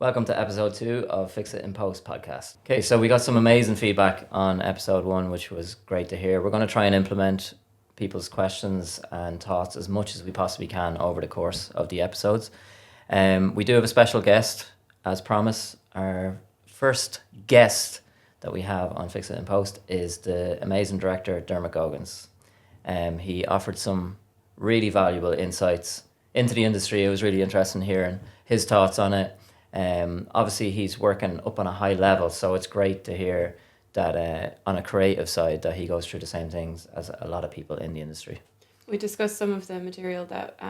Welcome to episode 2 of Fix It in Post podcast. Okay, so we got some amazing feedback on episode 1, which was great to hear. We're going to try and implement people's questions and thoughts as much as we possibly can over the course of the episodes. We do have a special guest, as promised. Our first guest that we have on Fix It in Post is the amazing director, Diarmuid Goggins. He offered some really valuable insights into the industry. It was really interesting hearing his thoughts on it. Obviously, he's working up on a high level, so it's great to hear that on a creative side that he goes through the same things as a lot of people in the industry. We discussed some of the material that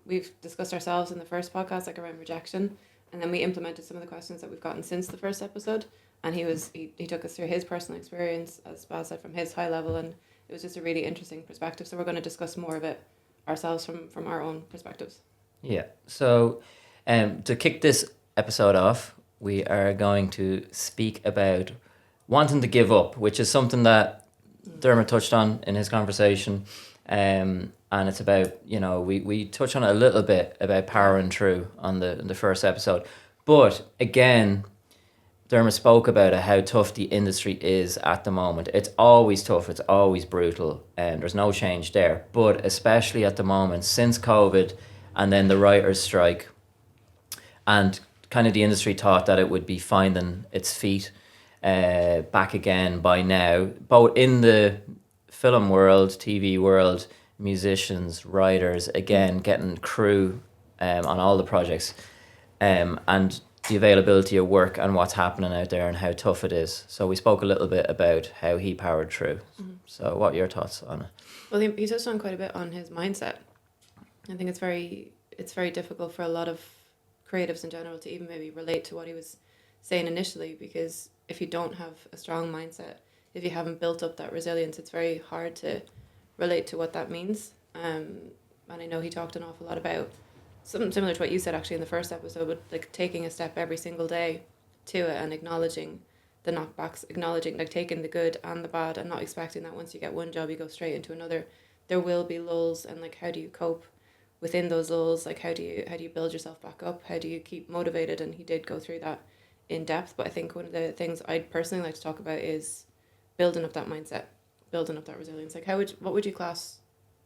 we've discussed ourselves in the first podcast, like around rejection, and then we implemented some of the questions that we've gotten since the first episode. And he took us through his personal experience, as Baz said, from his high level, and it was just a really interesting perspective. So we're going to discuss more of it ourselves from our own perspectives. Yeah. So to kick this episode off, we are going to speak about wanting to give up, which is something that Diarmuid touched on in his conversation. And it's about, we touch on it a little bit about powering through on the first episode. But again, Diarmuid spoke about how tough the industry is at the moment. It's always tough. It's always brutal. And there's no change there. But especially at the moment, since COVID and then the writers' strike, and kind of the industry thought that it would be finding its feet back again by now, both in the film world, TV world, musicians, writers, again, getting crew on all the projects, and the availability of work and what's happening out there and how tough it is. So we spoke a little bit about how he powered through. Mm-hmm. So what are your thoughts on it? Well, he touched on quite a bit on his mindset. I think it's very difficult for a lot of creatives in general to even maybe relate to what he was saying initially, because if you don't have a strong mindset, if you haven't built up that resilience, it's very hard to relate to what that means. And I know he talked an awful lot about something similar to what you said actually in the first episode, but like taking a step every single day to it and acknowledging the knockbacks, acknowledging like taking the good and the bad and not expecting that once you get one job you go straight into another. There will be lulls, and like how do you cope within those lulls? Like how do you build yourself back up? How do you keep motivated? And he did go through that in depth. But I think one of the things I'd personally like to talk about is building up that mindset, building up that resilience. Like what would you class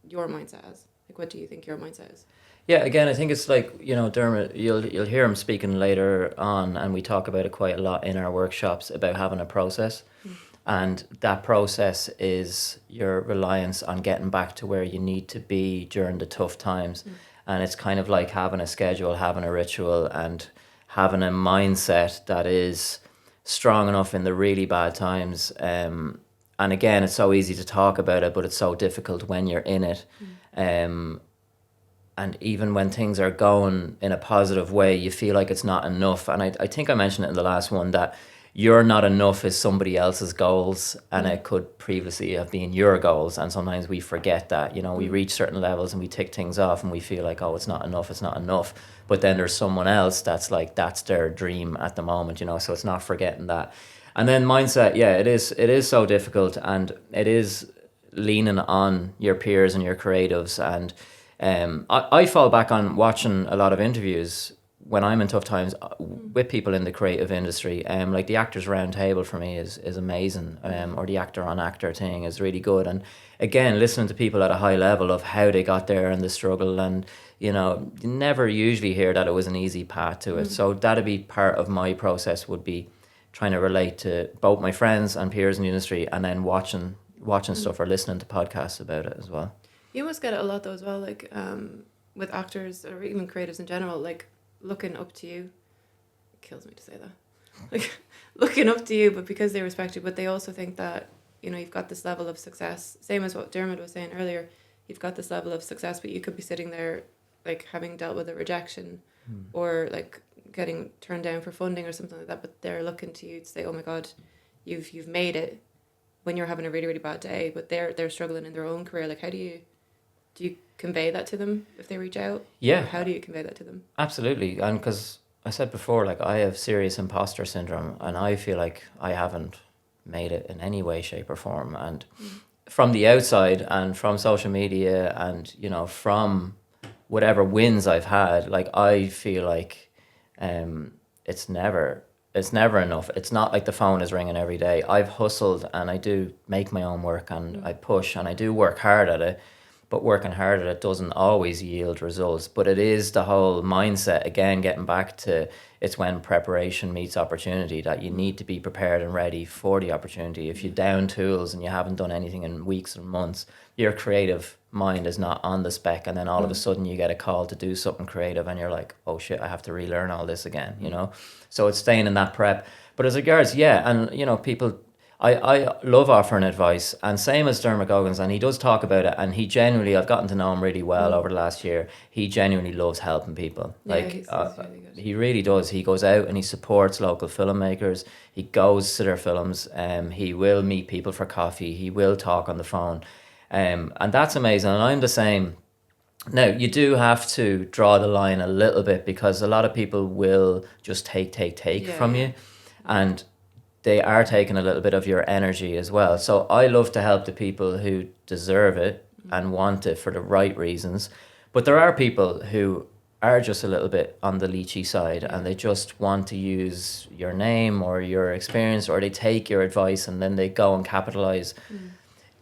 your mindset as? Like what do you think your mindset is? Yeah, again, I think it's like, Diarmuid, you'll hear him speaking later on, and we talk about it quite a lot in our workshops about having a process. And that process is your reliance on getting back to where you need to be during the tough times. And it's kind of like having a schedule, having a ritual, and having a mindset that is strong enough in the really bad times. And again, it's so easy to talk about it, but it's so difficult when you're in it. And even when things are going in a positive way, you feel like it's not enough. And I think I mentioned it in the last one that you're not enough is somebody else's goals, and it could previously have been your goals. And sometimes we forget that, we reach certain levels and we tick things off and we feel like, oh, it's not enough. But then there's someone else that's like, that's their dream at the moment, so it's not forgetting that. And then mindset, yeah, it is so difficult, and it is leaning on your peers and your creatives. And I fall back on watching a lot of interviews when I'm in tough times with people in the creative industry. Like the Actors Round Table for me is amazing, or the Actor on Actor thing is really good. And again, listening to people at a high level of how they got there and the struggle, and you never usually hear that it was an easy path to it. So that'd be part of my process, would be trying to relate to both my friends and peers in the industry, and then watching stuff or listening to podcasts about it as well. You must get it a lot though as well, like with actors or even creatives in general, like looking up to you. It kills me to say that. Like looking up to you, but because they respect you, but they also think that, you've got this level of success. Same as what Diarmuid was saying earlier. You've got this level of success, but you could be sitting there like having dealt with a rejection or like getting turned down for funding or something like that, but they're looking to you to say, oh my God, you've made it, when you're having a really, really bad day, but they're struggling in their own career. Like how do you convey that to them if they reach out? Yeah. Or how do you convey that to them? Absolutely. And because I said before, like I have serious imposter syndrome, and I feel like I haven't made it in any way, shape or form. And from the outside and from social media and, from whatever wins I've had, like I feel like it's never enough. It's not like the phone is ringing every day. I've hustled and I do make my own work and I push and I do work hard at it, but working hard at it doesn't always yield results. But it is the whole mindset, again, getting back to it's when preparation meets opportunity, that you need to be prepared and ready for the opportunity. If you're down tools and you haven't done anything in weeks and months, your creative mind is not on the spec, and then all of a sudden you get a call to do something creative and you're like, oh shit, I have to relearn all this again, you know? So it's staying in that prep. But as regards, yeah, and you know, people, I love offering advice, and same as Diarmuid Goggins, and he does talk about it, and he genuinely, I've gotten to know him really well over the last year. He genuinely loves helping people. Yeah, Like he's really good. he really does. He goes out and he supports local filmmakers. He goes to their films. He will meet people for coffee. He will talk on the phone, and that's amazing. And I'm the same. Now, you do have to draw the line a little bit, because a lot of people will just take Yeah, from yeah. you, and they are taking a little bit of your energy as well. So I love to help the people who deserve it and want it for the right reasons. But there are people who are just a little bit on the leechy side, and they just want to use your name or your experience, or they take your advice and then they go and capitalize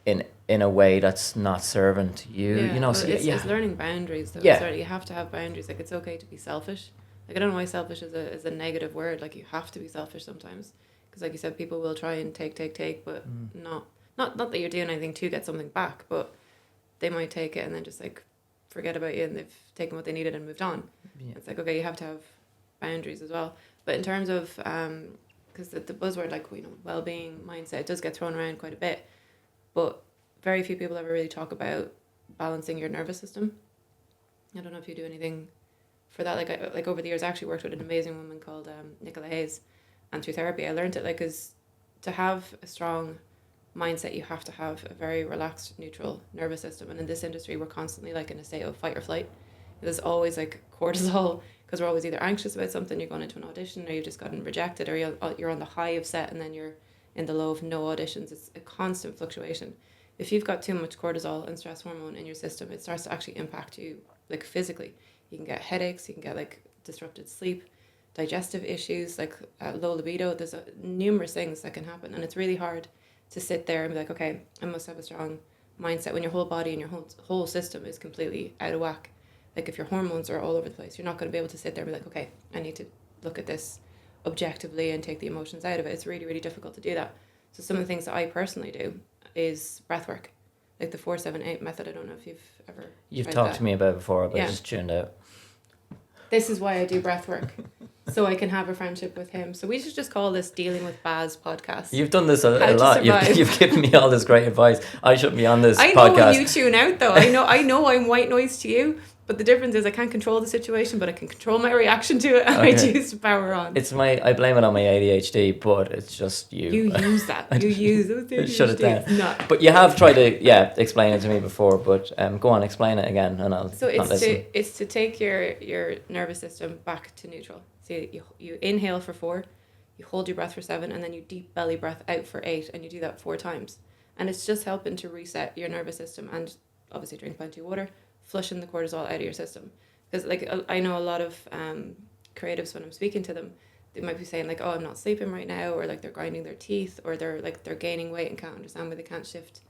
in a way that's not serving to you. Yeah, You know, well, so it's learning boundaries though. Yeah. You have to have boundaries. Like, it's okay to be selfish. Like, I don't know why selfish is a negative word. Like, you have to be selfish sometimes, because like you said, people will try and take, but not that you're doing anything to get something back, but they might take it and then just like forget about you, and they've taken what they needed and moved on. Yeah. It's like, okay, you have to have boundaries as well. But in terms of because the buzzword, like, you know, well-being mindset, it does get thrown around quite a bit, but very few people ever really talk about balancing your nervous system. I don't know if you do anything for that. Like over the years, I actually worked with an amazing woman called Nicola Hayes, and through therapy, I learned it. Like, is to have a strong mindset, you have to have a very relaxed, neutral nervous system. And in this industry, we're constantly like in a state of fight or flight. There's always like cortisol, because we're always either anxious about something, you're going into an audition, or you've just gotten rejected, or you're on the high of set and then you're in the low of no auditions. It's a constant fluctuation. If you've got too much cortisol and stress hormone in your system, it starts to actually impact you like physically. You can get headaches, you can get like disrupted sleep, digestive issues, like low libido. There's numerous things that can happen, and it's really hard to sit there and be like, okay, I must have a strong mindset, when your whole body and your whole system is completely out of whack. Like, if your hormones are all over the place, you're not going to be able to sit there and be like, okay, I need to look at this objectively and take the emotions out of it. It's really, really difficult to do that. So some of the things that I personally do is breath work, like the 4-7-8 method. I don't know if you've tried talked that. to me about it before, but I Yeah. just tuned out. This is why I do breath work, so I can have a friendship with him. So we should just call this Dealing with Baz podcast. You've done this How a to lot. survive. You've given me all this great advice. I shouldn't be on this I know podcast. when you tune out, though. I know I'm white noise to you, but the difference is I can't control the situation, but I can control my reaction to it, and I Okay. choose to power on. I blame it on my ADHD, but it's just you. You use that. You use those. Shut it down. It's not. But you have tried to, explain it to me before. But go on, explain it again, and I'll. So I'll listen. it's to take your nervous system back to neutral. So you inhale for 4, you hold your breath for 7, and then you deep belly breath out for 8, and you do that 4 times. And it's just helping to reset your nervous system, and obviously drink plenty of water, flushing the cortisol out of your system. Because like I know a lot of creatives, when I'm speaking to them, they might be saying like, oh, I'm not sleeping right now, or like they're grinding their teeth, or they're gaining weight and can't understand why they can't shift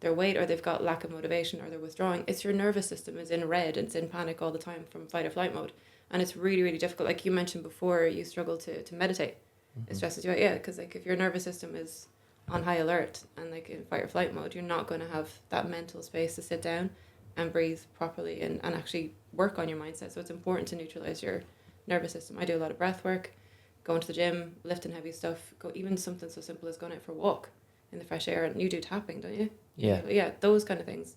their weight, or they've got lack of motivation, or they're withdrawing. It's your nervous system is in red, it's in panic all the time from fight or flight mode, and it's really, really difficult. Like you mentioned before, you struggle to meditate. It stresses you out, yeah, because like if your nervous system is on high alert and like in fight or flight mode, you're not going to have that mental space to sit down and breathe properly and actually work on your mindset. So it's important to neutralize your nervous system. I do a lot of breath work, going to the gym, lifting heavy stuff, even something so simple as going out for a walk in the fresh air. And you do tapping, don't you? Yeah. Those kind of things.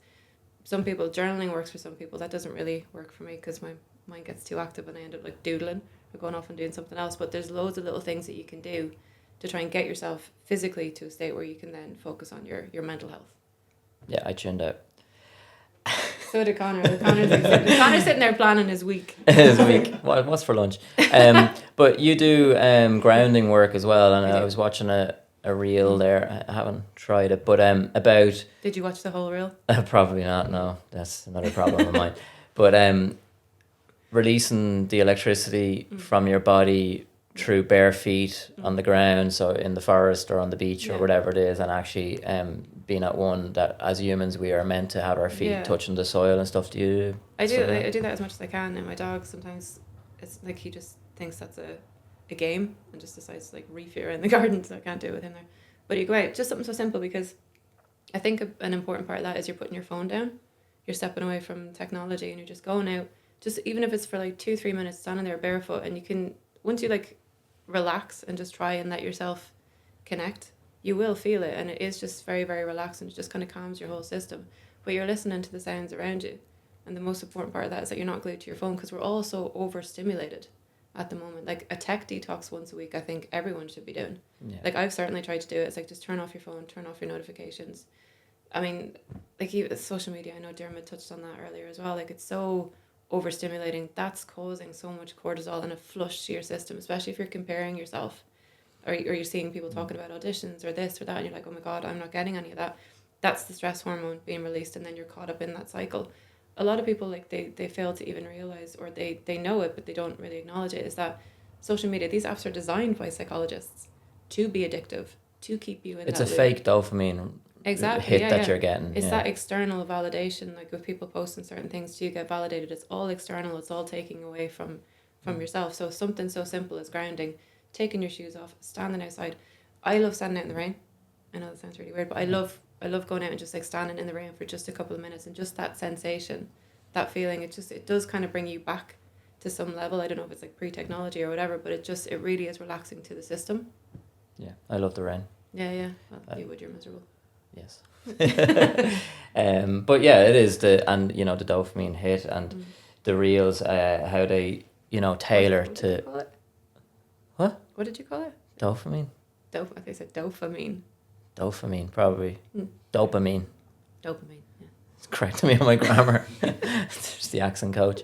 Some people, journaling works for some people. That doesn't really work for me because my mind gets too active and I end up like doodling or going off and doing something else. But there's loads of little things that you can do to try and get yourself physically to a state where you can then focus on your mental health. Yeah, I tuned out. So did Connor. Connor's sitting there planning his week. His week. What's for lunch? But you do grounding work as well, and I was watching a reel there. I haven't tried it, but about. Did you watch the whole reel? Probably not. No, that's another problem of mine. But releasing the electricity from your body through bare feet on the ground, so in the forest or on the beach or Yeah. whatever it is, and actually being at one that as humans we are meant to have our feet Yeah. touching the soil and stuff. Do you? I stuff like do. that? I do that as much as I can. And my dog sometimes, it's like he just thinks that's a game and just decides to like reef you around the garden. So I can't do it with him there. But you go out, just something so simple, because I think an important part of that is you're putting your phone down. You're stepping away from technology and you're just going out. Just even if it's for like 2-3 minutes, standing there barefoot, and you can, once you like relax and just try and let yourself connect, you will feel it, and it is just very, very relaxing. It just kind of calms your whole system. But you're listening to the sounds around you. And the most important part of that is that you're not glued to your phone, because we're all so overstimulated at the moment. Like a tech detox once a week, I think everyone should be doing. Yeah. Like I've certainly tried to do it. It's like just turn off your phone, turn off your notifications. I mean, like social media, I know Diarmuid touched on that earlier as well. Like it's so overstimulating. That's causing so much cortisol and a flush to your system, especially if you're comparing yourself, or you're seeing people talking about auditions or this or that, and you're like, oh my God, I'm not getting any of that. That's the stress hormone being released, and then you're caught up in that cycle. A lot of people, like they fail to even realize, or they know it but they don't really acknowledge it, is that social media, these apps are designed by psychologists to be addictive, to keep you in It's that a loop. fake dopamine Exactly, hit that you're getting. It's that external validation. Like with people posting certain things to you get validated, it's all external. It's all taking away from yourself. So something so simple as grounding, taking your shoes off, standing outside. I love standing out in the rain. I know that sounds really weird, but I love going out and just like standing in the rain for just a couple of minutes, and just that sensation, that feeling. It does kind of bring you back to some level. I don't know if it's like pre-technology or whatever, but it really is relaxing to the system. Yeah, I love the rain. Yeah. Well, you would. You're miserable. Yes. But yeah, it is the dopamine hit and the reels, how they tailor What did to you call it? what What did you call it? dopamine. I think I said dopamine. Dopamine, probably. Dopamine. Dopamine. Yeah. It's correcting me on my grammar. There's the accent coach.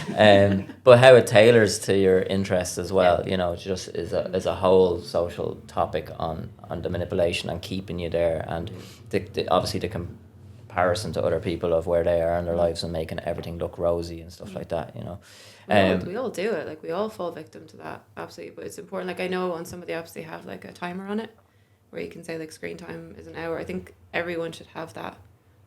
But how it tailors to your interests as well, just is a whole social topic on the manipulation and keeping you there, and obviously the comparison to other people of where they are in their lives and making everything look rosy and stuff like that. We all do it. Like we all fall victim to that. Absolutely. But it's important. Like I know on some of the apps they have like a timer on it, where you can say like screen time is an hour. I think everyone should have that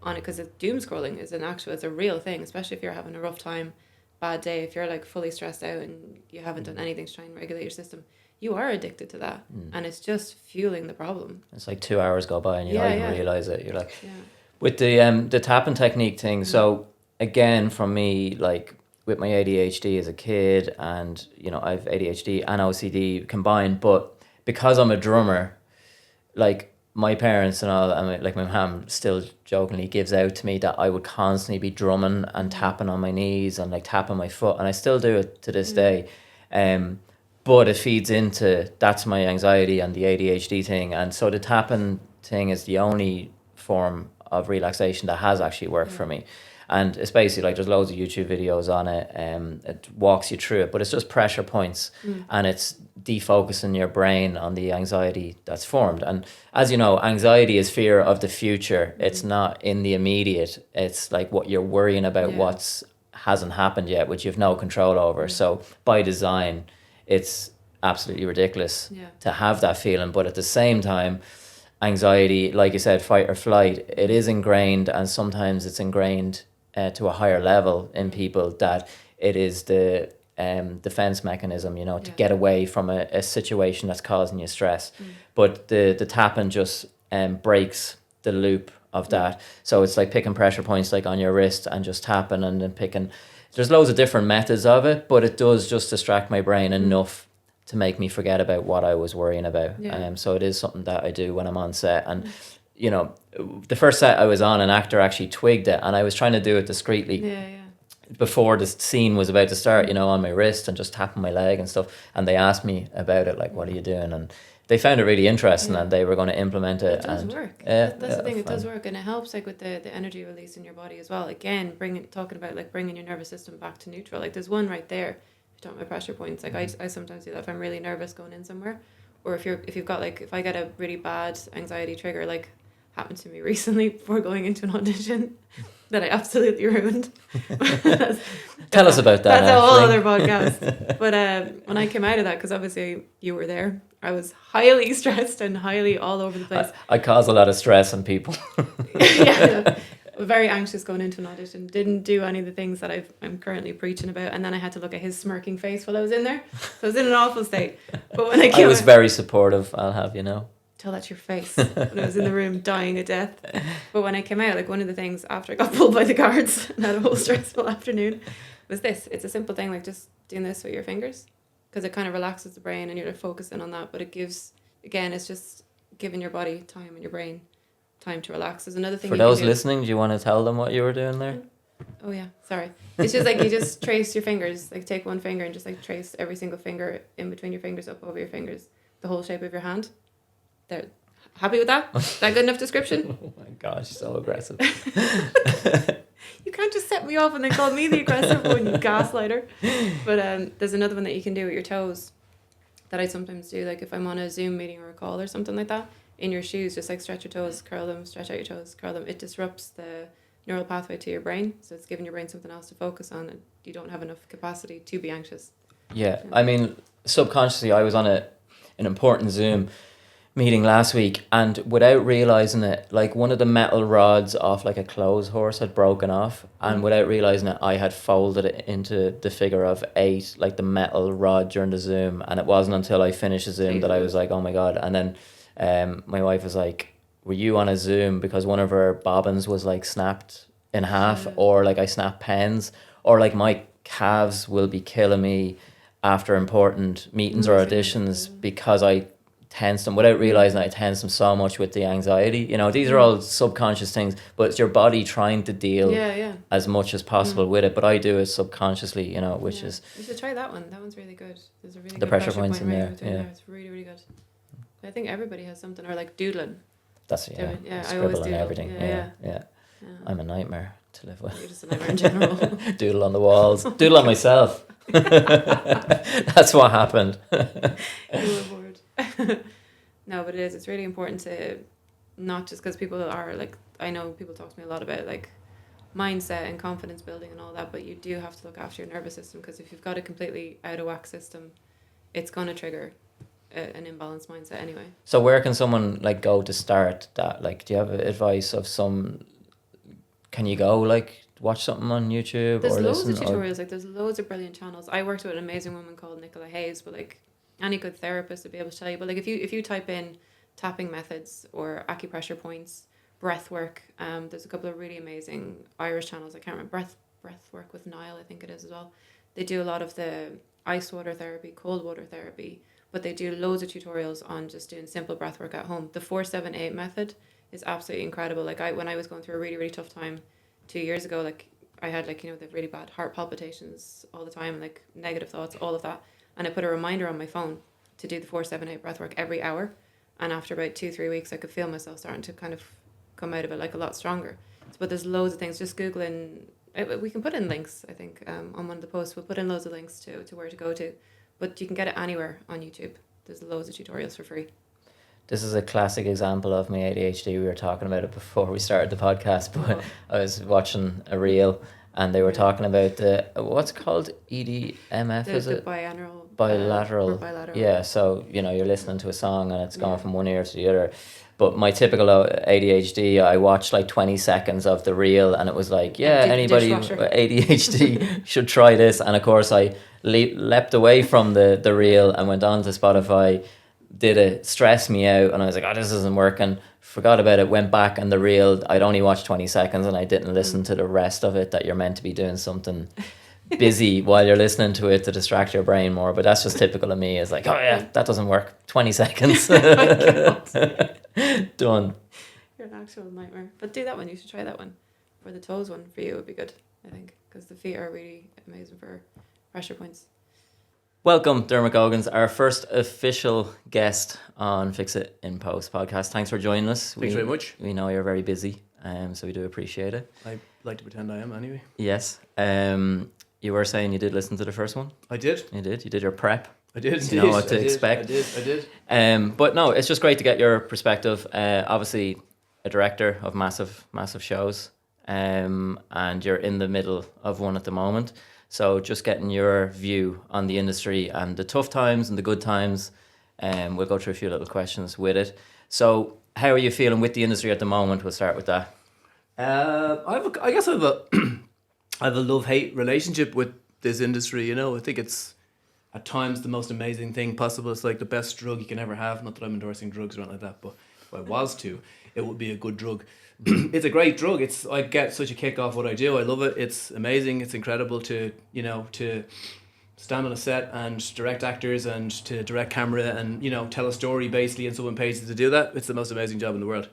on it, because doom scrolling is it's a real thing, especially if you're having a rough time, bad day, if you're like fully stressed out and you haven't done anything to try and regulate your system, you are addicted to that, and it's just fueling the problem. It's like 2 hours go by and you don't even realize it. You're like, yeah. With the tapping technique thing. So again, from me, like with my ADHD as a kid, and I've ADHD and OCD combined, but because I'm a drummer, like my parents and all, and like my mum still jokingly gives out to me that I would constantly be drumming and tapping on my knees and like tapping my foot, and I still do it to this day. But it feeds into, that's my anxiety and the ADHD thing, and so the tapping thing is the only form of relaxation that has actually worked for me. And it's basically like there's loads of YouTube videos on it. It walks you through it, but it's just pressure points, and it's defocusing your brain on the anxiety that's formed. And as you know, anxiety is fear of the future. It's not in the immediate. It's like what you're worrying about, what's hasn't happened yet, which you have no control over. So by design, it's absolutely ridiculous to have that feeling. But at the same time, anxiety, like you said, fight or flight, it is ingrained, and sometimes it's ingrained to a higher level in people, that it is the defense mechanism, to get away from a situation that's causing you stress. But the tapping just breaks the loop of that. So it's like picking pressure points like on your wrist and just tapping, and then picking. There's loads of different methods of it, but it does just distract my brain enough to make me forget about what I was worrying about. So it is something that I do when I'm on set. And the first set I was on, an actor actually twigged it, and I was trying to do it discreetly before the scene was about to start, on my wrist and just tapping my leg and stuff. And they asked me about it, like, what are you doing? And they found it really interesting, and they were going to implement it. It does work. That's the thing. It does work, and it helps like with the energy release in your body as well. Again, talking about like bringing your nervous system back to neutral. Like there's one right there. If you talk about pressure points, like I sometimes do that if I'm really nervous going in somewhere, or if you've got like, if I get a really bad anxiety trigger, like happened to me recently before going into an audition that I absolutely ruined. Tell us about that. That's a whole other podcast. But when I came out of that, because obviously you were there, I was highly stressed and highly all over the place. I cause a lot of stress on people. Yeah, very anxious going into an audition. Didn't do any of the things that I'm currently preaching about, and then I had to look at his smirking face while I was in there. So I was in an awful state. But when I was very supportive, I'll have you know. Tell that to your face. When I was in the room dying of death. But when I came out, like one of the things after I got pulled by the guards and had a whole stressful afternoon was this. It's a simple thing, like just doing this with your fingers, because it kind of relaxes the brain and you're like focusing on that. But it gives, again, it's just giving your body time and your brain time to relax. There's another thing for those listening, do you want to tell them what you were doing there? Oh yeah, sorry. It's just like you just trace your fingers, like take one finger and just like trace every single finger in between your fingers, up over your fingers, the whole shape of your hand. There, happy with that? Is that good enough description? Oh my gosh, so aggressive. You can't just set me off and then call me the aggressive one, you gaslighter. But there's another one that you can do with your toes that I sometimes do, like if I'm on a Zoom meeting or a call or something like that. In your shoes, just like stretch your toes, curl them, stretch out your toes, curl them. It disrupts the neural pathway to your brain, so it's giving your brain something else to focus on, and you don't have enough capacity to be anxious. Yeah, I mean, subconsciously, I was on an important Zoom meeting last week, and without realizing it, like one of the metal rods off like a clothes horse had broken off, and without realizing it, I had folded it into the figure of 8, like the metal rod during the Zoom, and it wasn't until I finished the Zoom that I was like, oh my god. And then my wife was like, were you on a Zoom because one of her bobbins was like snapped in half, or like I snapped pens, or like my calves will be killing me after important meetings or auditions because I tense them without realizing I tense them so much with the anxiety. You know, these are all subconscious things, but it's your body trying to deal as much as possible with it. But I do it subconsciously, you know, which is... You should try that one. That one's really good. There's a really the good pressure points in there. Yeah. It's really, really good. I think everybody has something, or like doodling. That's, I always doodle. Everything. Yeah. I'm a nightmare to live with. You're just a nightmare in general. Doodle on the walls. Doodle on myself. That's what happened. You were bored. No, but it is. It's really important to not just, because people are like, I know people talk to me a lot about like mindset and confidence building and all that, but you do have to look after your nervous system, because if you've got a completely out of whack system, it's going to trigger an imbalanced mindset anyway. So where can someone like go to start that? Like, do you have advice of can you go like watch something on YouTube? There's or loads listen, of tutorials, like there's loads of brilliant channels. I worked with an amazing woman called Nicola Hayes, but like any good therapist would be able to tell you. But like if you type in tapping methods or acupressure points, breath work, there's a couple of really amazing Irish channels. I can't remember, breath work with Niall, I think it is as well. They do a lot of the ice water therapy, cold water therapy, but they do loads of tutorials on just doing simple breath work at home. The 4-7-8 method is absolutely incredible. Like when I was going through a really, really tough time 2 years ago, like I had like, the really bad heart palpitations all the time, like negative thoughts, all of that. And I put a reminder on my phone to do the 4-7-8 breath work every hour. And after about 2-3 weeks, I could feel myself starting to kind of come out of it like a lot stronger. But there's loads of things. Just Googling, we can put in links, I think, on one of the posts. We'll put in loads of links to where to go to. But you can get it anywhere on YouTube. There's loads of tutorials for free. This is a classic example of my ADHD. We were talking about it before we started the podcast, but I was watching a reel and they were talking about the, what's it called? EDMF, is it? Bilateral. Bilateral. Yeah, so, you're listening to a song and it's going from one ear to the other. But my typical ADHD, I watched like 20 seconds of the reel and it was like, anybody with ADHD should try this. And of course I leapt away from the reel and went on to Spotify, did it, stressed me out, and I was like, this isn't working, forgot about it, went back, and the reel, I'd only watched 20 seconds and I didn't listen to the rest of it, that you're meant to be doing something busy while you're listening to it to distract your brain more. But that's just typical of me, is like, that doesn't work, 20 seconds. Done. You're an actual nightmare. But do that one, you should try that one. Or the toes one for you would be good, I think, because the feet are really amazing for pressure points. Welcome, Diarmuid Goggins, our first official guest on Fix It in Post podcast. Thanks for joining us. Thanks very much. We know you're very busy, so we do appreciate it. I like to pretend I am anyway. Yes. You were saying you did listen to the first one? I did. You did? You did your prep? I did. You know what to expect? I did. But no, it's just great to get your perspective. Obviously, a director of massive shows, and you're in the middle of one at the moment. So just getting your view on the industry and the tough times and the good times. We'll go through a few little questions with it. So how are you feeling with the industry at the moment? We'll start with that. I guess I have a I have a love-hate relationship with this industry. You know, I think it's at times the most amazing thing possible. It's like the best drug you can ever have. Not that I'm endorsing drugs or anything like that, but if I was to, it would be a good drug. It's a great drug. I get such a kick off what I do. I love it. It's amazing. It's incredible to to stand on a set and direct actors and to direct camera and tell a story basically, and someone pays you to do that. It's the most amazing job in the world.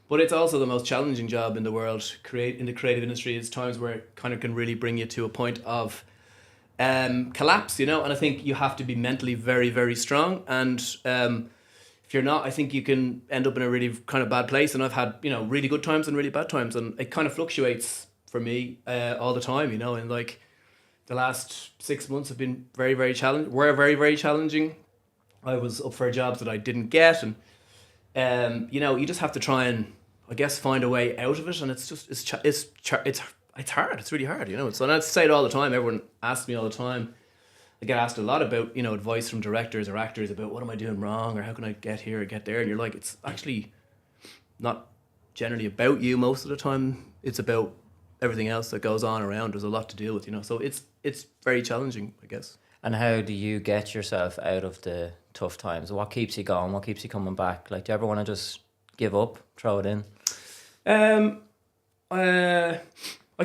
But it's also the most challenging job in the world. In the creative industry, it's times where it kind of can really bring you to a point of collapse, and I think you have to be mentally very, very strong. And if you're not, I think you can end up in a really kind of bad place. And I've had really good times and really bad times, and it kind of fluctuates for me all the time, and like the last 6 months have been very, very challenging. Were very, very challenging. I was up for jobs that I didn't get, and you just have to try and, I guess, find a way out of it. And it's just it's hard. It's really hard. So, and I say it all the time. Everyone asks me all the time. I get asked a lot about advice from directors or actors about what am I doing wrong or how can I get here or get there. And you're like, it's actually not generally about you most of the time. It's about everything else that goes on around. There's a lot to deal with. So it's very challenging, I guess. And how do you get yourself out of the tough times? What keeps you going? What keeps you coming back? Like, do you ever want to just give up, throw it in? I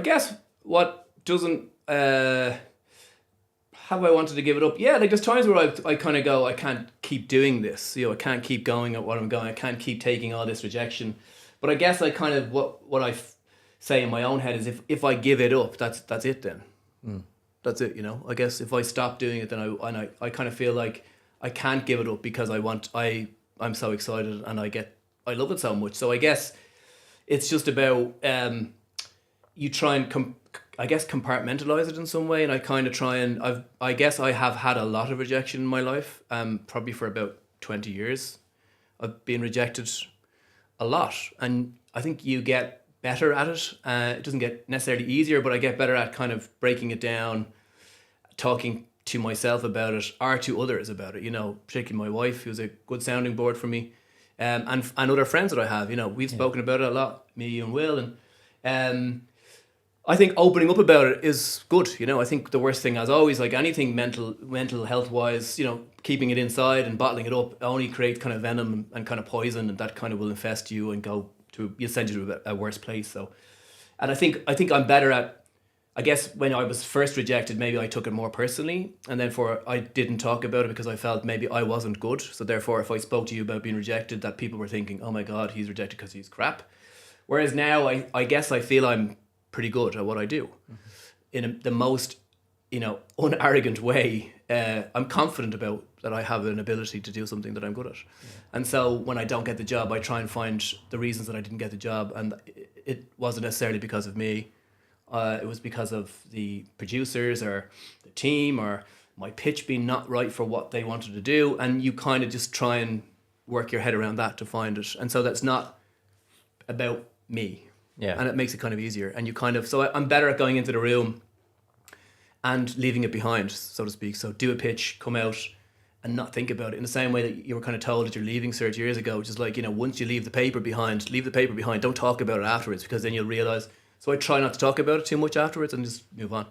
guess what doesn't have I wanted to give it up? Yeah, like there's times where I kind of go, I can't keep doing this. I can't keep going at what I'm going. I can't keep taking all this rejection. But I guess I kind of what I say in my own head is if I give it up, that's it then. That's it. I guess if I stop doing it, then I kind of feel like I can't give it up because I'm so excited and I love it so much. So I guess it's just about you try and compartmentalize it in some way, and I kind of try and I guess I have had a lot of rejection in my life, probably for about 20 years. I've been rejected a lot, and I think you get better at it. It doesn't get necessarily easier, but I get better at kind of breaking it down, talking to myself about it or to others about it, particularly my wife, who's a good sounding board for me, and other friends that I have. We've spoken about it a lot, me, you and Will, and I think opening up about it is good. I think the worst thing, as always, like anything mental health wise, keeping it inside and bottling it up only creates kind of venom and kind of poison, and that kind of will infest you and send you to a worse place. So, and I think I'm better at, I guess when I was first rejected, maybe I took it more personally, and then I didn't talk about it because I felt maybe I wasn't good. So therefore, if I spoke to you about being rejected, that people were thinking, oh my God, he's rejected because he's crap. Whereas now I guess I feel I'm pretty good at what I do, in the most unarrogant way. I'm confident about that I have an ability to do something that I'm good at. And so when I don't get the job, I try and find the reasons that I didn't get the job, and it wasn't necessarily because of me. It was because of the producers or the team or my pitch being not right for what they wanted to do, and you kind of just try and work your head around that to find it. And so that's not about me. Yeah. And it makes it kind of easier. And I'm better at going into the room and leaving it behind, so to speak. So do a pitch, come out and not think about it in the same way that you were kind of told at your leaving cert years ago, which is like, once you leave the paper behind, don't talk about it afterwards, because then you'll realise. So I try not to talk about it too much afterwards and just move on.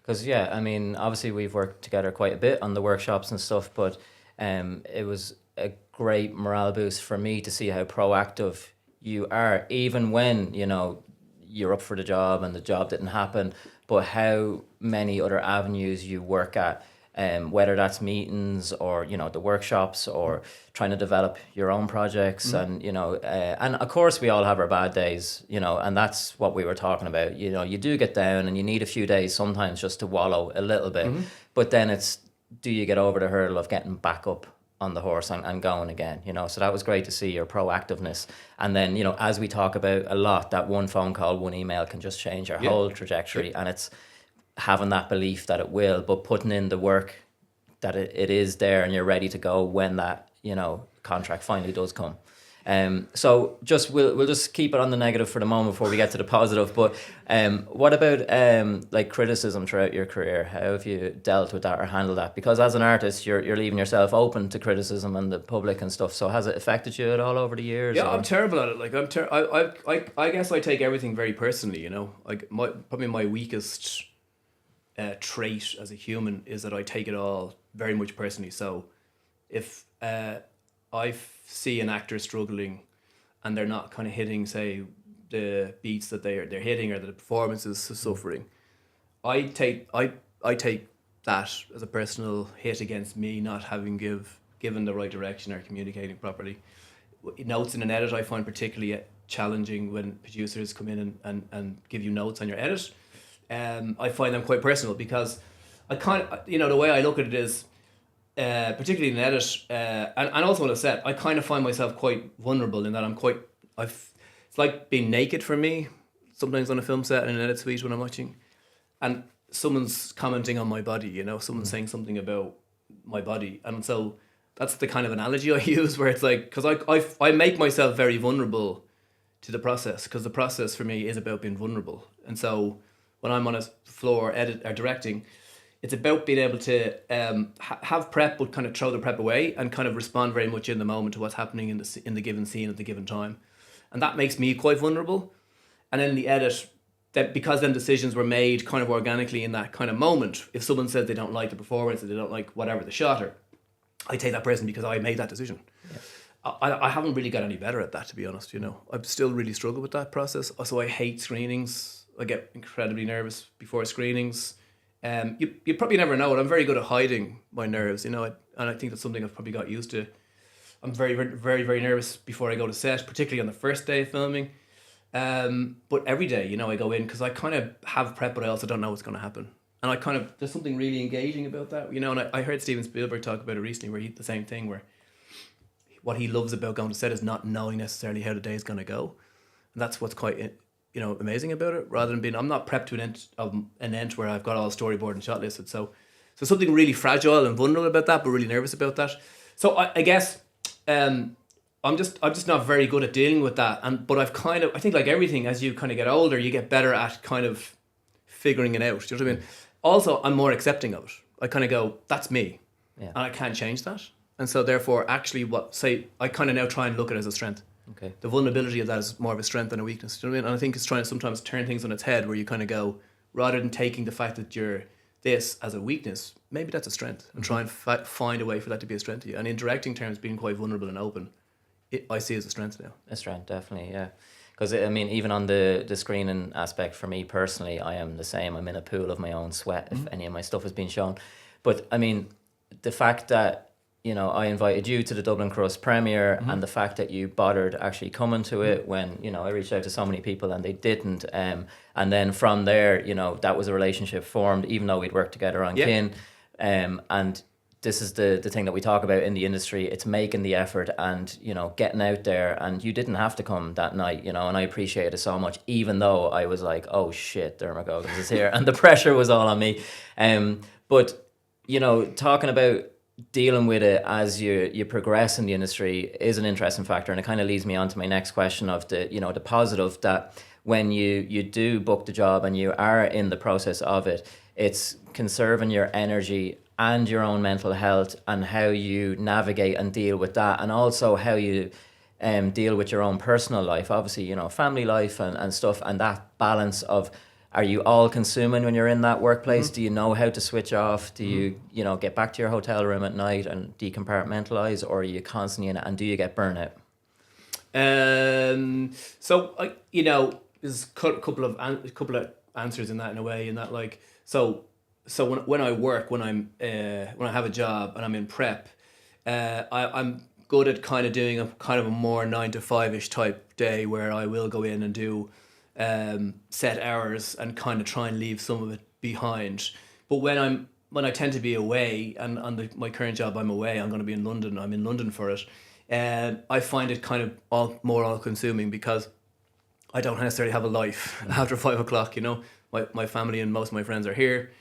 Because, yeah, I mean, obviously we've worked together quite a bit on the workshops and stuff, but it was a great morale boost for me to see how proactive you are, even when you're up for the job and the job didn't happen, but how many other avenues you work at, whether that's meetings or the workshops or trying to develop your own projects. And and of course we all have our bad days, and that's what we were talking about. You do get down and you need a few days sometimes just to wallow a little bit, but then it's, do you get over the hurdle of getting back up on the horse and going again, so that was great to see your proactiveness. And then as we talk about a lot, that one phone call, one email can just change your whole trajectory. And it's having that belief that it will, but putting in the work that it is there and you're ready to go when that contract finally does come. So just we'll just keep it on the negative for the moment before we get to the positive. But what about like criticism throughout your career? How have you dealt with that or handled that? Because as an artist, you're leaving yourself open to criticism and the public and stuff. So has it affected you at all over the years? Yeah, or? I'm terrible at it. Like I guess I take everything very personally. You know, like probably my weakest trait as a human is that I take it all very much personally. So if see an actor struggling and they're not kind of hitting, say, the beats that they're hitting, or that the performance is suffering, I take that as a personal hit against me not having given the right direction or communicating properly. Notes in an edit I find particularly challenging when producers come in and give you notes on your edit. I find them quite personal because I kind of, the way I look at it is, particularly in an edit, and also on a set, I kind of find myself quite vulnerable in that it's like being naked for me sometimes on a film set in an edit suite when I'm watching, and someone's commenting on my body, someone's saying something about my body, and so that's the kind of analogy I use, where it's like, because I make myself very vulnerable to the process, because the process for me is about being vulnerable, and so when I'm on a floor edit or directing, it's about being able to have prep, but kind of throw the prep away and kind of respond very much in the moment to what's happening in the given scene at the given time, and that makes me quite vulnerable. And then in the edit, that because then decisions were made kind of organically in that kind of moment. If someone said they don't like the performance or they don't like whatever the shot, or I take that person because I made that decision. Yeah. I haven't really got any better at that, to be honest. I still really struggle with that process. Also, I hate screenings. I get incredibly nervous before screenings. You probably never know it. I'm very good at hiding my nerves, and I think that's something I've probably got used to. I'm very, very, very nervous before I go to set, particularly on the first day of filming. But every day, I go in because I kind of have prep, but I also don't know what's going to happen. And there's something really engaging about that, and I heard Steven Spielberg talk about it recently, where the same thing, where what he loves about going to set is not knowing necessarily how the day is going to go. And that's what's quite, amazing about it, rather than I'm not prepped to an end where I've got all storyboard and shot listed. So something really fragile and vulnerable about that, but really nervous about that. So I guess, I'm just not very good at dealing with that. But I think like everything, as you kind of get older, you get better at kind of figuring it out. Do you know what I mean? Also, I'm more accepting of it. I kind of go, that's me, and I can't change that. And so therefore, actually, I kind of now try and look at it as a strength. Okay. The vulnerability of that is more of a strength than a weakness. Do you know what I mean? And I think it's trying to sometimes turn things on its head, where you kind of go, rather than taking the fact that you're this as a weakness, maybe that's a strength, and try and find a way for that to be a strength to you. And in directing terms, being quite vulnerable and open, I see as a strength now. A strength, definitely, yeah. Because even on the screening aspect, for me personally, I am the same. I'm in a pool of my own sweat if any of my stuff has been shown. But I mean, the fact that I invited you to the Dublin Crust premiere, and the fact that you bothered actually coming to it when, I reached out to so many people and they didn't. And then from there, that was a relationship formed, even though we'd worked together on Kin. And this is the thing that we talk about in the industry. It's making the effort and, getting out there. And you didn't have to come that night, and I appreciate it so much, even though I was like, oh shit, Diarmuid Goggins is here. And the pressure was all on me. But, talking about dealing with it as you progress in the industry is an interesting factor, and it kind of leads me on to my next question of the positive, that when you do book the job and you are in the process of it, it's conserving your energy and your own mental health, and how you navigate and deal with that, and also how you deal with your own personal life, obviously, family life and stuff, and that balance of, are you all consuming when you're in that workplace? Do you know how to switch off? Do you, get back to your hotel room at night and decompartmentalize, or are you constantly in it, and do you get burnout? So there's a couple of answers in that, in a way, in that, like, so when I work, when I have a job and I'm in prep, I'm good at kind of doing a more 9 to 5-ish type day, where I will go in and do set hours and kind of try and leave some of it behind. But when I tend to be away, and on my current job I'm away, I'm going to be in London, I'm in London for it, I find it kind of more all-consuming, because I don't necessarily have a life after 5 o'clock, my family and most of my friends are here,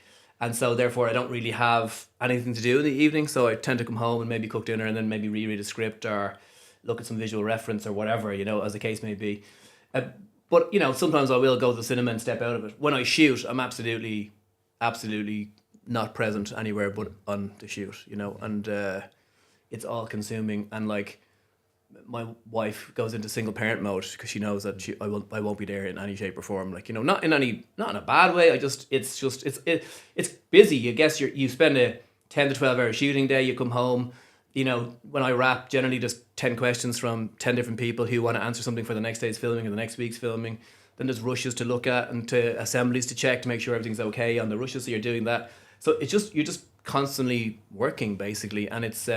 and so therefore I don't really have anything to do in the evening, so I tend to come home and maybe cook dinner and then maybe reread a script, or look at some visual reference or whatever, you know, as the case may be. But, you know, sometimes I will go to the cinema and step out of it. When I shoot, I'm absolutely not present anywhere but on the shoot, you know, and it's all consuming. And like, my wife goes into single parent mode because she knows that I won't be there in any shape or form. Like, you know, not in a bad way. It's busy. I guess you spend a 10 to 12 hour shooting day. You come home. You know, when I wrap, generally just 10 questions from 10 different people who want to answer something for the next day's filming or the next week's filming. Then there's rushes to look at and to assemblies to check to make sure everything's okay on the rushes. So you're doing that. So you're just constantly working basically. And it's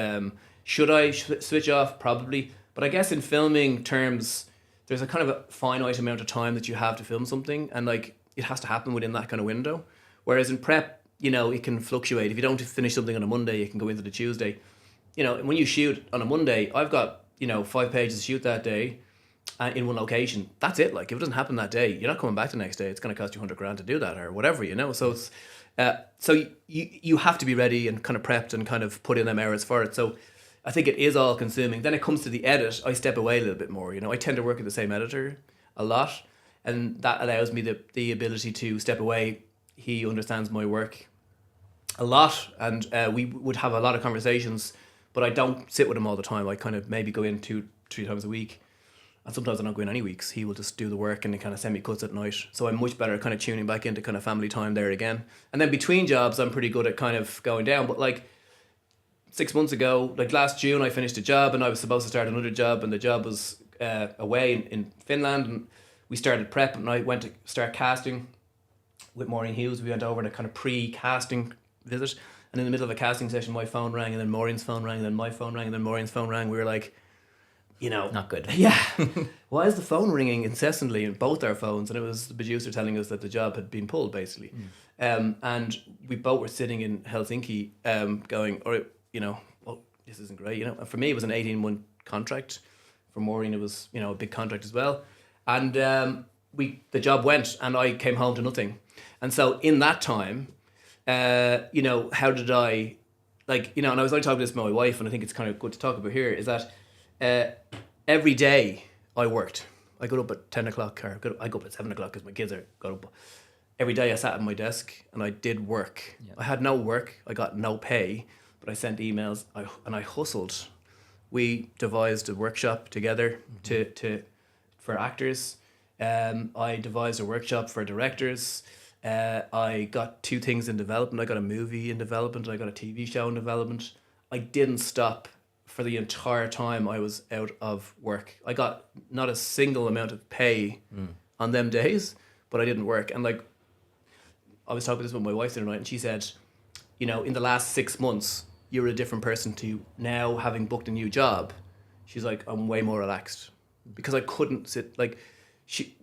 should I switch off? Probably. But I guess in filming terms, there's a kind of a finite amount of time that you have to film something, and like it has to happen within that kind of window. Whereas in prep, you know, it can fluctuate. If you don't finish something on a Monday, it can go into the Tuesday. You know, when you shoot on a Monday, I've got, you know, 5 pages to shoot that day in one location. That's it. Like, if it doesn't happen that day, you're not coming back the next day. It's going to cost you $100,000 to do that or whatever, you know. So it's so you have to be ready and kind of prepped and kind of put in them hours for it. So I think it is all consuming. Then it comes to the edit, I step away a little bit more. You know, I tend to work with the same editor a lot, and that allows me the ability to step away. He understands my work a lot, and we would have a lot of conversations. But I don't sit with him all the time. I kind of maybe go in 2-3 times a week. And sometimes I don't go in any weeks. He will just do the work and he kind of send me cuts at night. So I'm much better at kind of tuning back into kind of family time there again. And then between jobs, I'm pretty good at kind of going down. But like 6 months ago, like last June, I finished a job and I was supposed to start another job. And the job was away in Finland. And we started prep and I went to start casting with Maureen Hughes. We went over on a kind of pre-casting visit. And in the middle of a casting session, my phone rang, and then Maureen's phone rang, and then my phone rang, and then Maureen's phone rang. We were like, you know... Not good. Yeah. Why is the phone ringing incessantly in both our phones? And it was the producer telling us that the job had been pulled, basically. And we both were sitting in Helsinki going, all right, you know, oh, this isn't great. You know, and for me, it was an 18-month contract. For Maureen, it was, you know, a big contract as well. And the job went, and I came home to nothing. And so in that time... you know, how did I, like, you know, and I was only talking this with my wife, and I think it's kind of good to talk about here, is that every day I worked. I got up at 10 o'clock, or I go up at 7 o'clock because my kids got up. Every day I sat at my desk and I did work. Yeah. I had no work, I got no pay, but I sent emails and I hustled. We devised a workshop together for actors. I devised a workshop for directors. I got 2 things in development. I got a movie in development. I got a TV show in development. I didn't stop for the entire time I was out of work. I got not a single amount of pay on them days, but I didn't work. And like, I was talking this with my wife the other night, and she said, you know, in the last 6 months, you're a different person to now having booked a new job. She's like, I'm way more relaxed because I couldn't sit. Like, she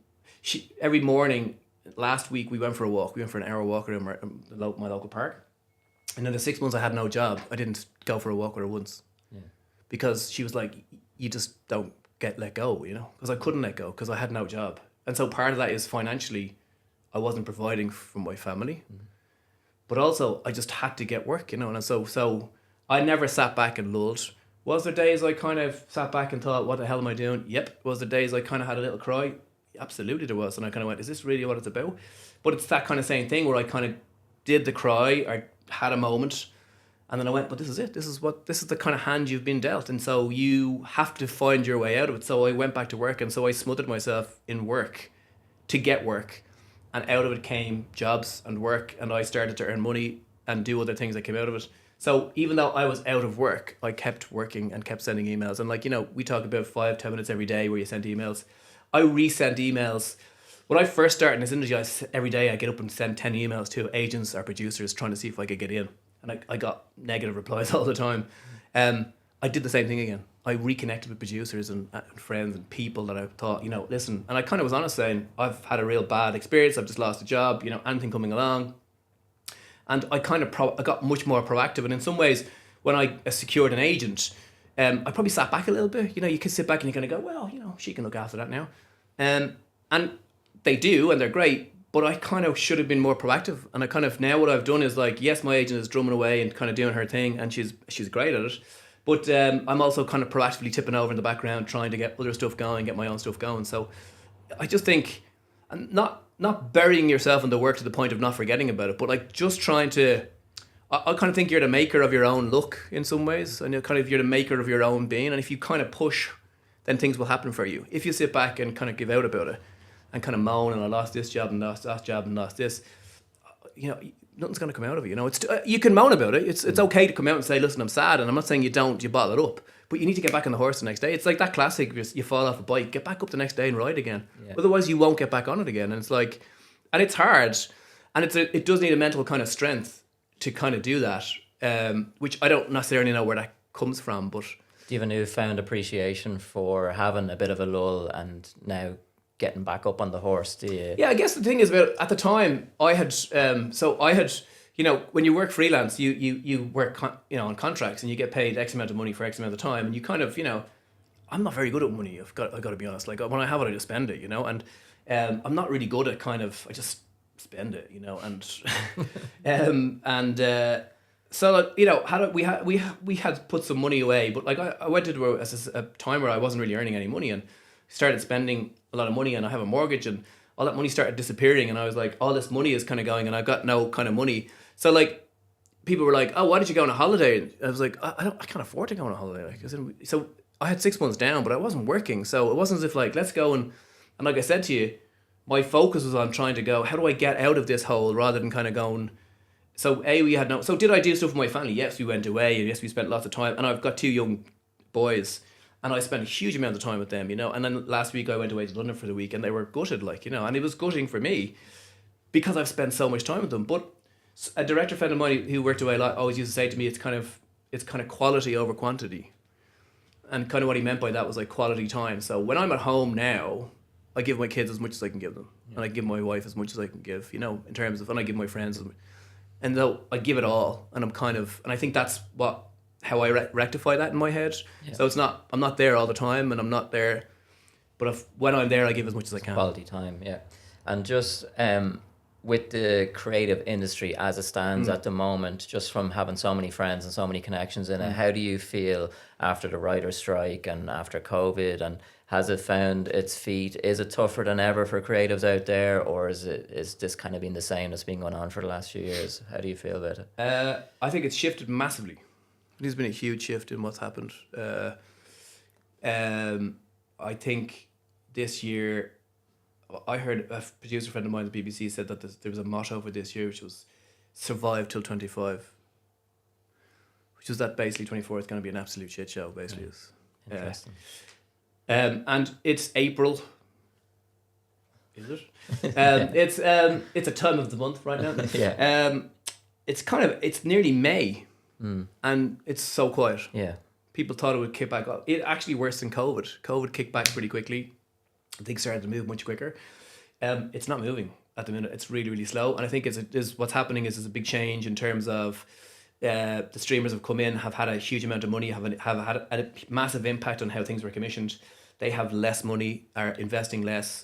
every morning. Last week we went for a walk. We went for an hour walk around my local park. And in the 6 months I had no job, I didn't go for a walk with her once. Yeah. Because she was like, you just don't get let go, you know? Because I couldn't let go because I had no job. And so part of that is financially, I wasn't providing for my family. But also I just had to get work, you know? And so I never sat back and lulled. Was there days I kind of sat back and thought, what the hell am I doing? Yep. Was there days I kind of had a little cry? Absolutely there was. And I kind of went, is this really what it's about? But it's that kind of same thing where I kind of did the cry, I had a moment, and then I went, but this is it. This is the kind of hand you've been dealt. And so you have to find your way out of it. So I went back to work, and so I smothered myself in work to get work. And out of it came jobs and work, and I started to earn money and do other things that came out of it. So even though I was out of work, I kept working and kept sending emails. And like, you know, we talk about 5-10 minutes every day where you send emails. I resent emails. When I first started in this industry, every day I get up and send 10 emails to agents or producers trying to see if I could get in. And I got negative replies all the time. I did the same thing again. I reconnected with producers and friends and people that I thought, you know, listen. And I kind of was honest saying, I've had a real bad experience. I've just lost a job, you know, anything coming along. And I kind of I got much more proactive. And in some ways, when I secured an agent, I probably sat back a little bit. You know, you can sit back and you kind of go, well, you know, she can look after that now. And they do, and they're great, but I kind of should have been more proactive. And I kind of, now what I've done is like, yes, my agent is drumming away and kind of doing her thing, and she's great at it. But I'm also kind of proactively tipping over in the background, trying to get other stuff going, get my own stuff going. So I just think, and not burying yourself in the work to the point of not forgetting about it, but like just trying to. I kind of think you're the maker of your own luck in some ways, and you're the maker of your own being. And if you kind of push, then things will happen for you. If you sit back and kind of give out about it, and kind of moan, and I lost this job and lost that job and lost this, nothing's going to come out of it. It's you can moan about it. It's okay to come out and say, listen, I'm sad, and I'm not saying you don't. You bottle it up, but you need to get back on the horse the next day. It's like that classic: you fall off a bike, get back up the next day and ride again. Yeah. Otherwise, you won't get back on it again. And it's like, and it's hard, and it does need a mental kind of strength to kind of do that, which I don't necessarily know where that comes from, but. Do you have a newfound appreciation for having a bit of a lull and now getting back up on the horse? Do you? Yeah, I guess the thing is about at the time I had when you work freelance, you work on contracts and you get paid X amount of money for X amount of time, and you kind of I'm not very good at money. I've got to be honest. Like when I have it, I just spend it, and I'm not really good at I just spend it, and. So we had put some money away, but like I went into a time where I wasn't really earning any money and started spending a lot of money, and I have a mortgage, and all that money started disappearing, and I was like, all this money is kind of going, and I've got no kind of money. So like people were like, oh, why did you go on a holiday? And I was like, I can't afford to go on a holiday. So I had 6 months down, but I wasn't working, so it wasn't as if like let's go and like I said to you, my focus was on trying to go, how do I get out of this hole rather than kind of going. So so did I do stuff with my family? Yes, we went away, and yes, we spent lots of time, and I've got 2 young boys, and I spent a huge amount of time with them, and then last week I went away to London for the week, and they were gutted, and it was gutting for me because I've spent so much time with them. But a director friend of mine who worked away a lot always used to say to me, it's kind of quality over quantity, and kind of what he meant by that was like quality time. So when I'm at home now, I give my kids as much as I can give them, and I give my wife as much as I can give, in terms of, and I give my friends. And though I give it all, and and I think that's how I rectify that in my head. Yeah. So I'm not there all the time, and I'm not there, but when I'm there, I give as much as I can. Quality time, yeah. And just with the creative industry as it stands at the moment, just from having so many friends and so many connections in it, how do you feel after the writer's strike and after COVID, and has it found its feet? Is it tougher than ever for creatives out there, or is this kind of been the same that's been going on for the last few years? How do you feel about it? I think it's shifted massively. There's been a huge shift in what's happened. I think this year, I heard a producer friend of mine at the BBC said that there was a motto for this year, which was survive till 25. Which is that basically 24 is going to be an absolute shit show, basically. Yeah. Interesting. And it's April. Is it? It's a time of the month right now. Yeah. It's nearly May, and it's so quiet. Yeah. People thought it would kick back up. It actually worse than COVID. COVID kicked back pretty quickly. Things started to move much quicker. It's not moving at the minute. It's really, really slow. And I think what's happening is a big change in terms of the streamers have come in, have had a huge amount of money, have had a massive impact on how things were commissioned. They have less money, are investing less.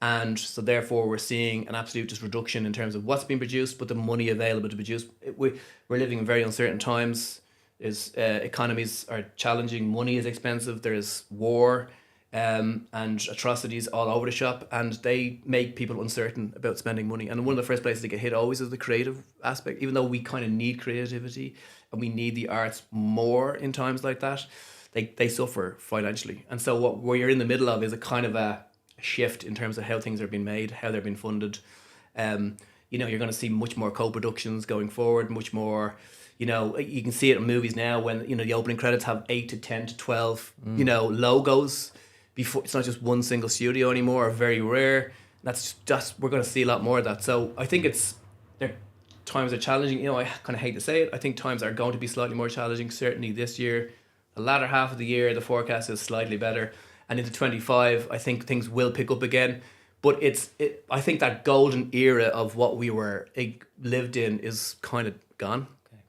And so therefore we're seeing an absolute just reduction in terms of what's being produced, but the money available to produce. We're living in very uncertain times. Economies are challenging, money is expensive, there's war and atrocities all over the shop, and they make people uncertain about spending money. And one of the first places they get hit always is the creative aspect, even though we kind of need creativity and we need the arts more in times like that. They suffer financially. And so what we're in the middle of is a kind of a shift in terms of how things are being made, how they're being funded. You're going to see much more co-productions going forward, much more, you can see it in movies now when, the opening credits have 8 to 10 to 12, logos. Before, it's not just one single studio anymore, or very rare. That's just, we're going to see a lot more of that. So I think times are challenging. I kind of hate to say it. I think times are going to be slightly more challenging, certainly this year. The latter half of the year, the forecast is slightly better. And into 25, I think things will pick up again. But I think that golden era of what we were lived in is kind of gone. Okay.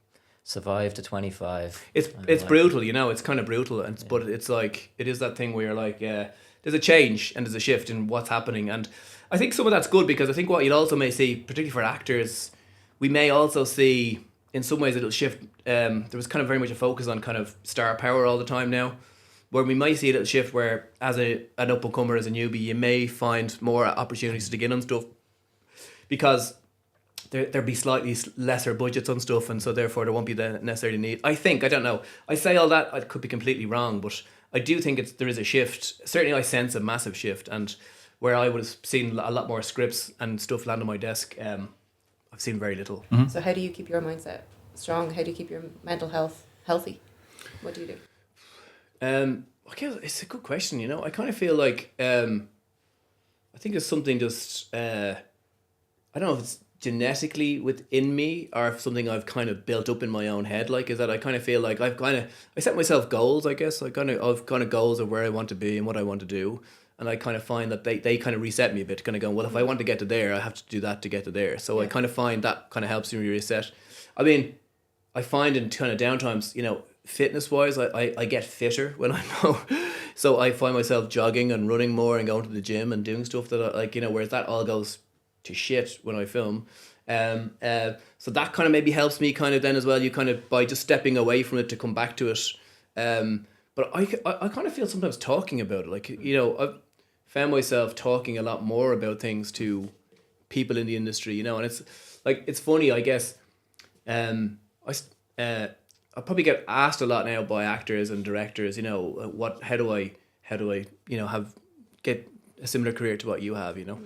Survive to 25. It's brutal, it's kind of brutal. But it's like, it is that thing where you're like, there's a change and there's a shift in what's happening. And I think some of that's good, because I think what you'll also may see, particularly for actors, we may also see in some ways it'll shift. There was kind of very much a focus on kind of star power all the time now, where we might see a little shift where as an up and comer, as a newbie, you may find more opportunities to get in on stuff because there'd be slightly lesser budgets on stuff, and so therefore there won't be the necessarily need. I think, I don't know. I say all that, I could be completely wrong, but I do think there is a shift. Certainly I sense a massive shift, and where I would have seen a lot more scripts and stuff land on my desk, I've seen very little. Mm-hmm. So how do you keep your mindset strong? How do you keep your mental health healthy? What do you do? I guess it's a good question, you know. I kind of feel like I think there's something just I don't know if it's genetically within me or if something I've kind of built up in my own head. Like, is that I kind of feel like I set myself goals. I guess I've kind of goals of where I want to be and what I want to do, and I kind of find that they kind of reset me a bit. Kind of going, well, if I want to get to there, I have to do that to get to there. So I kind of find that kind of helps me reset. I mean, I find in kind of downtimes, you know, fitness wise, I get fitter when I know. So I find myself jogging and running more and going to the gym and doing stuff that I like, you know, whereas that all goes to shit when I film. So that kind of maybe helps me kind of then as well. You kind of, by just stepping away from it to come back to it. But I kind of feel sometimes talking about it, like, you know, I've found myself talking a lot more about things to people in the industry, you know, and it's like, it's funny, I guess. I probably get asked a lot now by actors and directors, you know, how do I, you know, get a similar career to what you have, you know,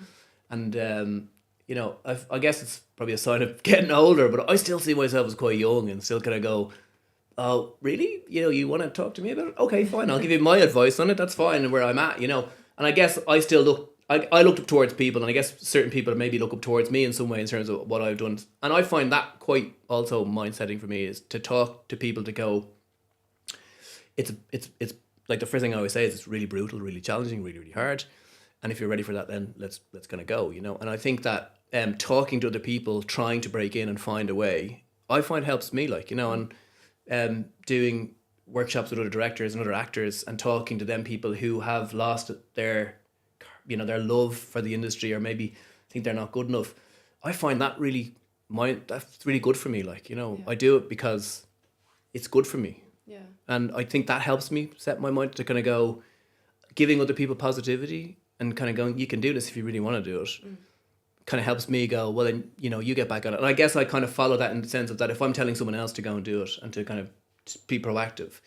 and you know, I guess it's probably a sign of getting older, but I still see myself as quite young and still kind of go, oh, really? You know, you want to talk to me about it? Okay, fine, I'll give you my advice on it. That's fine, and where I'm at, you know, and I guess I still look. I looked up towards people, and I guess certain people maybe look up towards me in some way in terms of what I've done. And I find that quite also mind-setting for me, is to talk to people to go, it's like the first thing I always say is it's really brutal, really challenging, really, really hard. And if you're ready for that, then let's kind of go, you know. And I think that talking to other people, trying to break in and find a way, I find helps me, like, you know, and doing workshops with other directors and other actors and talking to them people who have lost their, you know, their love for the industry or maybe think they're not good enough. I find that that's really good for me. Like, you know, I do it because it's good for me. Yeah. And I think that helps me set my mind to kind of go, giving other people positivity and kind of going, you can do this if you really want to do it. Kind of helps me go, well, then, you know, you get back on it. And I guess I kind of follow that in the sense of that if I'm telling someone else to go and do it and to kind of be proactive,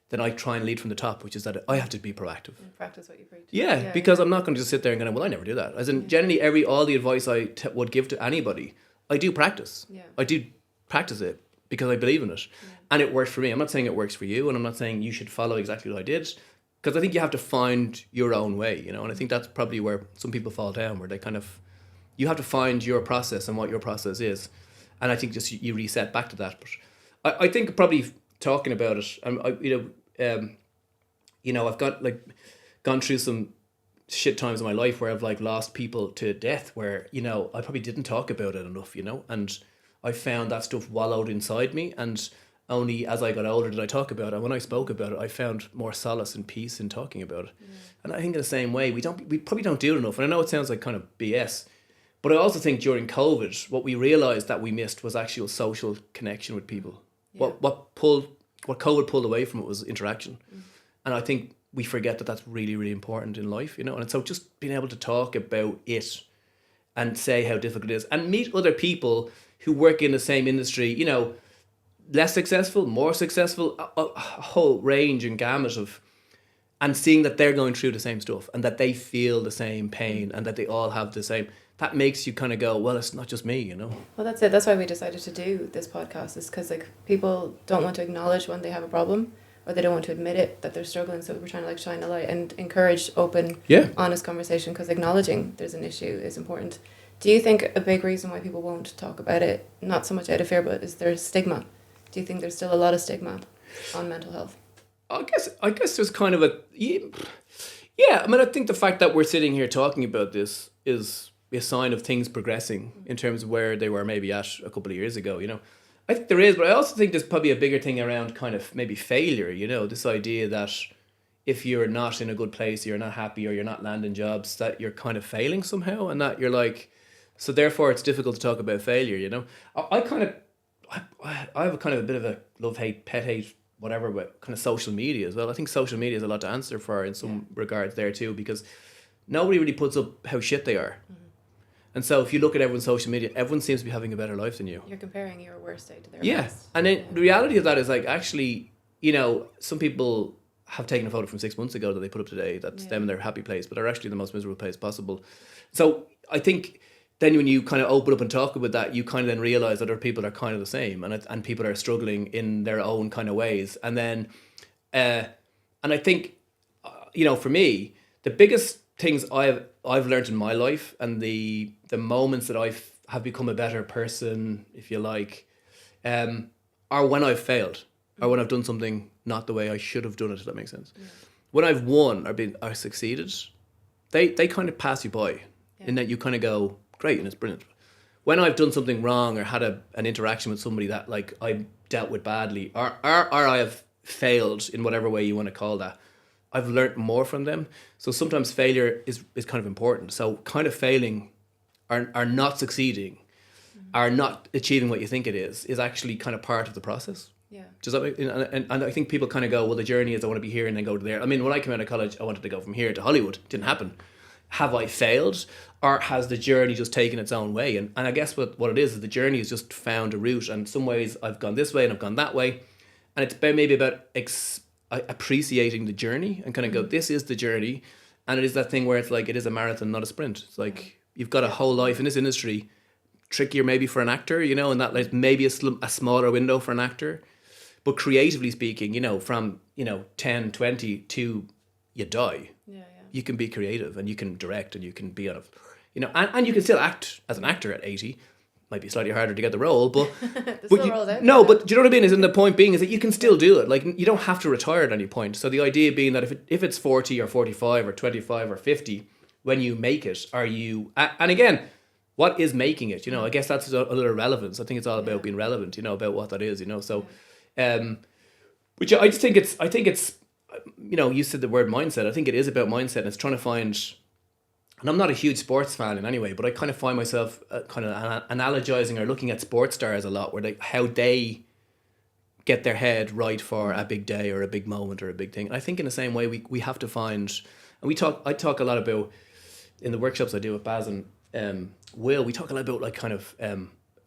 then I try and lead from the top, which is that I have to be proactive. And practice what you preach. Yeah, because I'm not going to just sit there and go, well, I never do that. As in, generally, all the advice I would give to anybody, I do practice. Yeah. I do practice it because I believe in it. Yeah. And it works for me. I'm not saying it works for you, and I'm not saying you should follow exactly what I did, because I think you have to find your own way, you know, and I think that's probably where some people fall down, where they kind of, you have to find your process and what your process is. And I think just you reset back to that. But I think probably talking about it, you know, I've gone through some shit times in my life where I've like lost people to death, where, you know, I probably didn't talk about it enough, you know, and I found that stuff wallowed inside me, and only as I got older did I talk about it. And when I spoke about it, I found more solace and peace in talking about it. And I think in the same way, we probably don't do it enough. And I know it sounds like kind of BS, but I also think during COVID, what we realized that we missed was actual social connection with people. What COVID pulled away from it was interaction. And I think we forget that that's really, really important in life, you know. And so just being able to talk about it and say how difficult it is and meet other people who work in the same industry, you know, less successful, more successful, a whole range and gamut of, and seeing that they're going through the same stuff and that they feel the same pain and that they all have the same, that makes you kind of go, well, it's not just me, you know. Well, that's it. That's why we decided to do this podcast, is because like people don't want to acknowledge when they have a problem, or they don't want to admit it that they're struggling. So we're trying to like shine a light and encourage open, honest conversation, because acknowledging there's an issue is important. Do you think a big reason why people won't talk about it, not so much out of fear, but is there stigma? Do you think there's still a lot of stigma on mental health? I guess there's kind of I mean, I think the fact that we're sitting here talking about this is a sign of things progressing in terms of where they were maybe at a couple of years ago, you know. I think there is, but I also think there's probably a bigger thing around kind of maybe failure, you know, this idea that if you're not in a good place, you're not happy, or you're not landing jobs, that you're kind of failing somehow, and that you're like, so therefore it's difficult to talk about failure, you know. I have a kind of a bit of a love hate, pet hate, whatever, with kind of social media as well. I think social media is a lot to answer for in some regards there too, because nobody really puts up how shit they are. And so if you look at everyone's social media, everyone seems to be having a better life than you. You're comparing your worst day to their Yeah. best. And then the reality of that is like, actually, you know, some people have taken a photo from 6 months ago that they put up today that's them in their happy place, but are actually the most miserable place possible. So I think then when you kind of open up and talk about that, you kind of then realize that other people are kind of the same, and people are struggling in their own kind of ways. And then, and I think, you know, for me, the biggest things I've learned in my life, and the moments that have become a better person, if you like, are when I've failed, or when I've done something not the way I should have done it, if that makes sense. When I've won or succeeded, they kind of pass you by, in that you kind of go, great, and it's brilliant. When I've done something wrong or had an interaction with somebody that like I dealt with badly, or I have failed in whatever way you want to call that, I've learnt more from them. So sometimes failure is kind of important. So kind of failing are not succeeding, are not achieving what you think it is actually kind of part of the process. Yeah. Does that make, and I think people kind of go, well, the journey is I want to be here and then go to there. I mean, when I came out of college, I wanted to go from here to Hollywood. It didn't happen. Have I failed, or has the journey just taken its own way? And I guess what it is the journey has just found a route, and some ways I've gone this way and I've gone that way, and it's maybe about appreciating the journey and kind of go, this is the journey. And it is that thing where it's like, it is a marathon, not a sprint. It's like, you've got a whole life in this industry, trickier maybe for an actor, you know, and that like maybe a smaller window for an actor. But creatively speaking, you know, from, you know, 10, 20 to you die, you can be creative, and you can direct, and you can be on a, you know, and you can still act as an actor at 80. Might be slightly harder to get the role, but but do you know what I mean? Is in the point being is that you can still do it. Like, you don't have to retire at any point. So the idea being that if it's 40 or 45 or 25 or 50, when you make it, are you? And again, what is making it? You know, I guess that's a little relevance. I think it's all about being relevant. You know, about what that is. You know, so, which I just think it's, you know, you said the word mindset. I think it is about mindset, and it's trying to find. And I'm not a huge sports fan in any way, but I kind of find myself kind of analogizing or looking at sports stars a lot, where how they get their head right for a big day or a big moment or a big thing. And I think in the same way we have to find, and I talk a lot about in the workshops I do with Baz and Will, we talk a lot about like kind of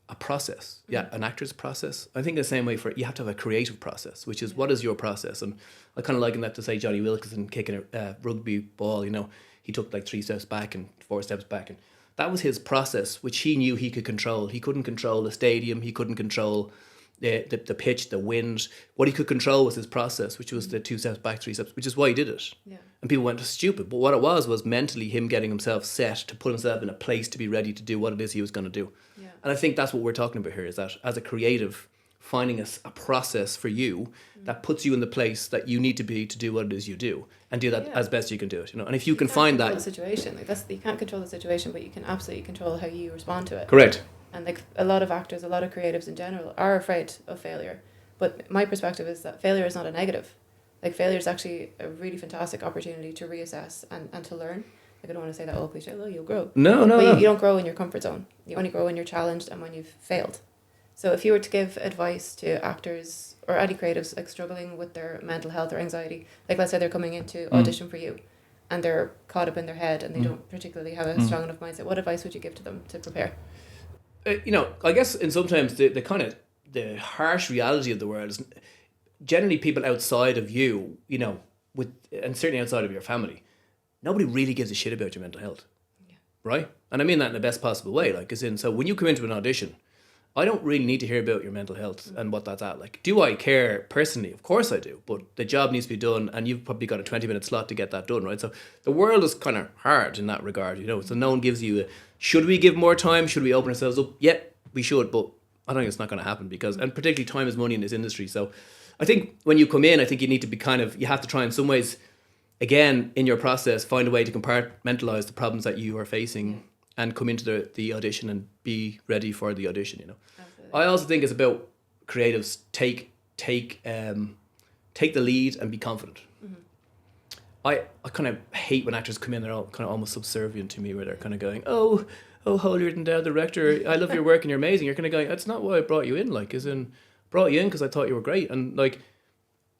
a process, an actor's process. I think the same way you have to have a creative process, which is what is your process? And I kind of liken that to say Johnny Wilkinson kicking a rugby ball, you know. He took like 3 steps back and 4 steps back, and that was his process, which he knew he could control. He couldn't control the stadium. He couldn't control the pitch, the wind. What he could control was his process, which was the 2 steps back, 3 steps, which is why he did it. Yeah. And people went, stupid. But what it was mentally him getting himself set to put himself in a place to be ready to do what it is he was going to do. Yeah. And I think that's what we're talking about here, is that as a creative, finding a process for you that puts you in the place that you need to be to do what it is you do, and do that as best you can do it. You know, and if you can find that the situation, like you can't control the situation, but you can absolutely control how you respond to it. Correct. And like a lot of actors, a lot of creatives in general are afraid of failure. But my perspective is that failure is not a negative. Like, failure is actually a really fantastic opportunity to reassess and to learn. Like, I don't want to say that old cliche, you'll grow. No. But you don't grow in your comfort zone. You only grow when you're challenged and when you've failed. So if you were to give advice to actors or any creatives like struggling with their mental health or anxiety, like let's say they're coming in to audition for you and they're caught up in their head and they don't particularly have a strong enough mindset, what advice would you give to them to prepare? You know, I guess in sometimes the kind of the harsh reality of the world is generally people outside of you, you know, and certainly outside of your family, nobody really gives a shit about your mental health, right? And I mean that in the best possible way. Like, as in, so when you come into an audition, I don't really need to hear about your mental health and what that's at. Like, do I care personally? Of course I do. But the job needs to be done, and you've probably got a 20-minute slot to get that done, right? So the world is kind of hard in that regard, you know. So no one gives you should we give more time? Should we open ourselves up? Yeah, we should, but I think it's not going to happen because, and particularly time is money in this industry. So I think when you come in, I think you need to be you have to try in some ways, again, in your process, find a way to compartmentalize the problems that you are facing and come into the audition and be ready for the audition, you know. Absolutely. I also think it's about creatives take the lead and be confident. Mm-hmm. I kind of hate when actors come in, they're all kind of almost subservient to me, where they're kind of going, oh, oh, holier than thou director, I love your work and you're amazing. You're kind of going, that's not why I brought you in. Like, as in, brought you in because I thought you were great. And like,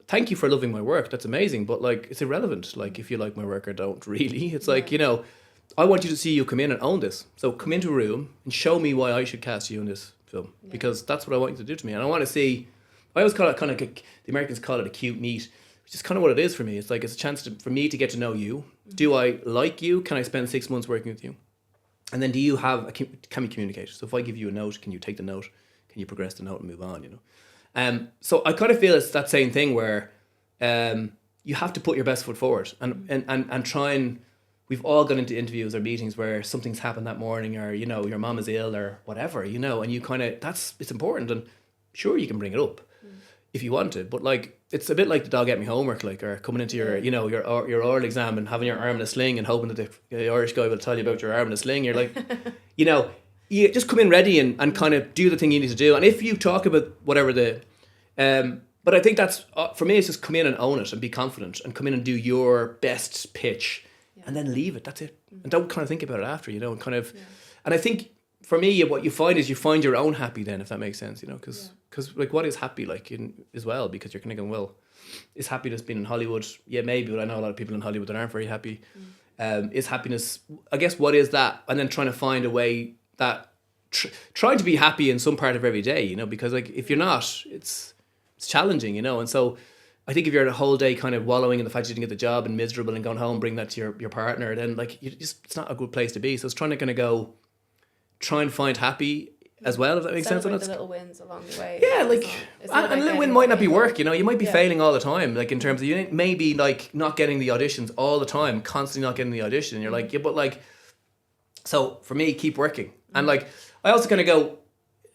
thank you for loving my work. That's amazing. But like, it's irrelevant. Like, if you like my work or don't really. It's like, you know, I want you to see you come in and own this. So come into a room and show me why I should cast you in this film. Yeah. Because that's what I want you to do to me. And I want to see, I always call it kind of, the Americans call it a cute meet, which is kind of what it is for me. It's like, it's a chance for me to get to know you. Mm-hmm. Do I like you? Can I spend 6 months working with you? And then do you have, can we communicate? So if I give you a note, can you take the note? Can you progress the note and move on, you know? So I kind of feel it's that same thing where you have to put your best foot forward and try and, we've all gone into interviews or meetings where something's happened that morning or, you know, your mom is ill or whatever, you know, and you kind of, it's important. And sure, you can bring it up if you want to, but like, it's a bit like the dog ate me homework, like, or coming into your, you know, your oral exam and having your arm in a sling and hoping that the Irish guy will tell you about your arm in a sling. You're like, you know, you just come in ready and kind of do the thing you need to do. And if you talk about whatever but I think that's, for me, it's just come in and own it and be confident and come in and do your best pitch and then leave it. That's it. And don't kind of think about it after, you know, and kind of, and I think for me, what you find is you find your own happy then, if that makes sense, you know, because like what is happy like as well, because you're kind of going, well, is happiness being in Hollywood? Yeah, maybe, but I know a lot of people in Hollywood that aren't very happy. Is happiness, I guess, what is that? And then trying to find a way that, trying to be happy in some part of every day, you know, because like if you're not, it's challenging, you know. And so I think if you're a whole day kind of wallowing in the fact you didn't get the job and miserable and going home, bring that to your partner, then like it's not a good place to be. So it's trying to kind of go, try and find happy as well, if that makes sense. Celebrate the little wins along the way. Yeah, like, and a little win might not be work, you know, you might be failing all the time, like in terms of, you maybe like not getting the auditions all the time, constantly not getting the audition, and you're like, yeah, but like, so for me, keep working. And like, I also kind of go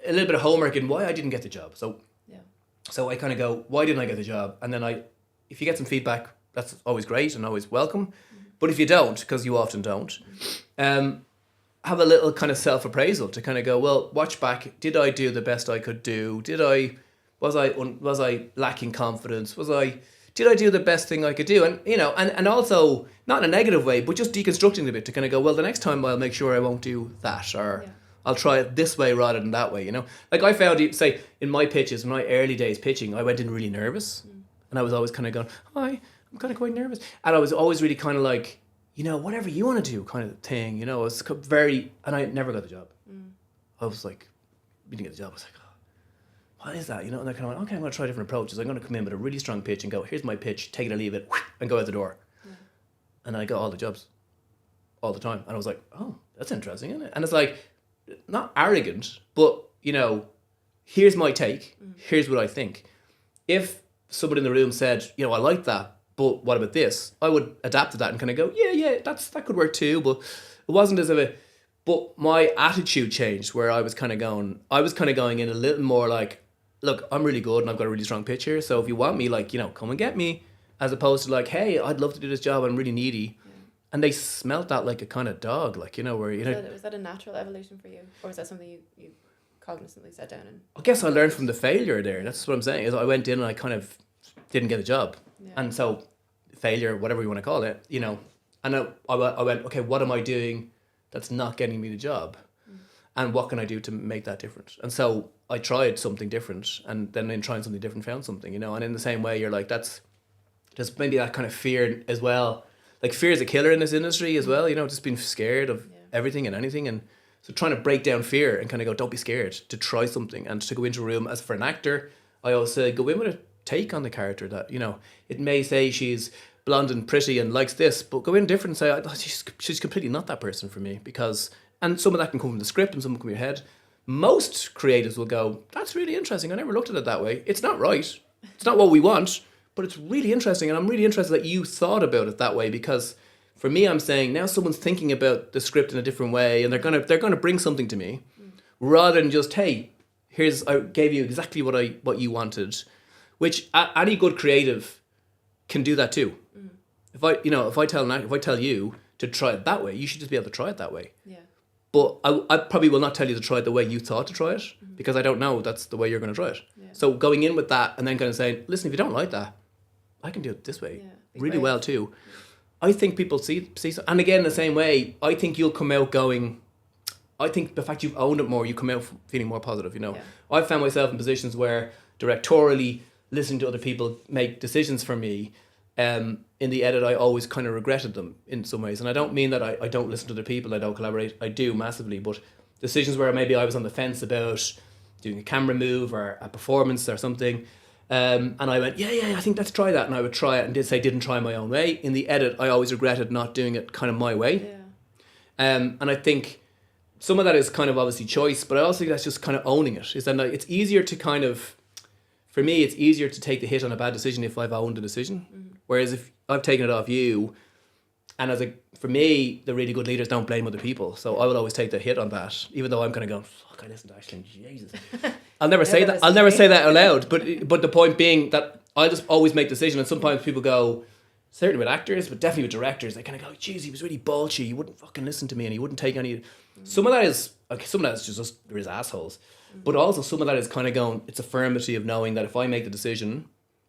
a little bit of homework in why I didn't get the job. So I kind of go, why didn't I get the job? And then if you get some feedback, that's always great and always welcome. But if you don't, because you often don't, have a little kind of self-appraisal to kind of go, well, watch back. Did I do the best I could do? Was I lacking confidence? Did I do the best thing I could do? And, you know, and also not in a negative way, but just deconstructing a bit to kind of go, well, the next time I'll make sure I won't do that, or I'll try it this way rather than that way, you know? Like I found, say, in my pitches, in my early days pitching, I went in really nervous. And I was always kind of going, hi, I'm kind of quite nervous. And I was always really kind of like, you know, whatever you want to do kind of thing, you know. It's very, and I never got the job. I was like, we didn't get the job. I was like, oh, what is that? You know, and I kind of went, okay, I'm going to try different approaches. I'm going to come in with a really strong pitch and go, here's my pitch, take it or leave it, and go out the door. And I got all the jobs all the time. And I was like, oh, that's interesting, isn't it? And it's like, not arrogant, but, you know, here's my take. Here's what I think. If someone in the room said, you know, I like that, but what about this? I would adapt to that and kind of go, yeah, that could work too. But it wasn't as if but my attitude changed where I was kind of going in a little more like, look, I'm really good and I've got a really strong pitch here. So if you want me, like, you know, come and get me, as opposed to like, hey, I'd love to do this job. I'm really needy. And they smelt that like a kind of dog, like, you know, where, you know. Was that a natural evolution for you? Or was that something you cognizantly sat down and... I guess I learned from the failure there. That's what I'm saying, is I went in and I kind of didn't get a job. And so failure, whatever you want to call it, you know, and I went, okay, what am I doing that's not getting me the job? And what can I do to make that different? And so I tried something different, and then in trying something different, found something, you know. And in the same way, you're like, there's maybe that kind of fear as well. Like, fear is a killer in this industry as well, you know, just being scared of everything and anything. And so trying to break down fear and kind of go, don't be scared to try something and to go into a room. As for an actor, I always say, go in with a take on the character that, you know, it may say she's blonde and pretty and likes this, but go in different and say, oh, she's completely not that person for me, because, and some of that can come from the script and some will come from your head. Most creatives will go, that's really interesting, I never looked at it that way. It's not right, it's not what we want, but it's really interesting, and I'm really interested that you thought about it that way, because for me, I'm saying now someone's thinking about the script in a different way, and they're gonna bring something to me, rather than just, hey, I gave you exactly what you wanted, which any good creative can do that too. If I tell you to try it that way, you should just be able to try it that way. Yeah. But I probably will not tell you to try it the way you thought to try it, because I don't know that's the way you're going to try it. Yeah. So going in with that and then kind of saying, listen, if you don't like that, I can do it this way really well too. I think people see, and again, the same way, I think you'll come out going, I think the fact you've owned it more, you come out feeling more positive, you know. Yeah. I've found myself in positions where directorially listening to other people make decisions for me, in the edit, I always kind of regretted them in some ways. And I don't mean that I don't listen to other people, I don't collaborate. I do massively, but decisions where maybe I was on the fence about doing a camera move or a performance or something, and I went, yeah, I think let's try that. And I would try it and didn't try my own way. In the edit, I always regretted not doing it kind of my way. Yeah. And I think some of that is kind of obviously choice, but I also think that's just kind of owning it. Is that like, it's easier to kind of, for me, it's easier to take the hit on a bad decision if I've owned the decision. Mm-hmm. Whereas if I've taken it off you, and for me, the really good leaders don't blame other people. So I will always take the hit on that, even though I'm kind of going, fuck, I listened to Aisling, Jesus. I'll never say that. I'll never say that out loud. But the point being that I just always make decisions, and sometimes people go, certainly with actors, but definitely with directors, they kind of go, geez, he was really bolshy. He wouldn't fucking listen to me, and he wouldn't take any. Some of that is just there is assholes, but also some of that is kind of going. It's affirmative of knowing that if I make the decision,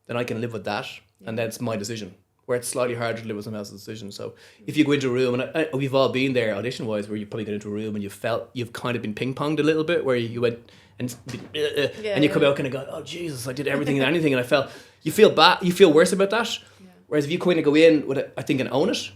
then I can live with that, and that's my decision. Where it's slightly harder to live with someone else's decision. So if you go into a room, and we've all been there audition wise, where you probably get into a room and you've kind of been ping ponged a little bit, where you went and you come out kind of go, oh Jesus, I did everything and anything, and you feel bad, you feel worse about that. Yeah. Whereas if you kind of go in with it, I think, and own it,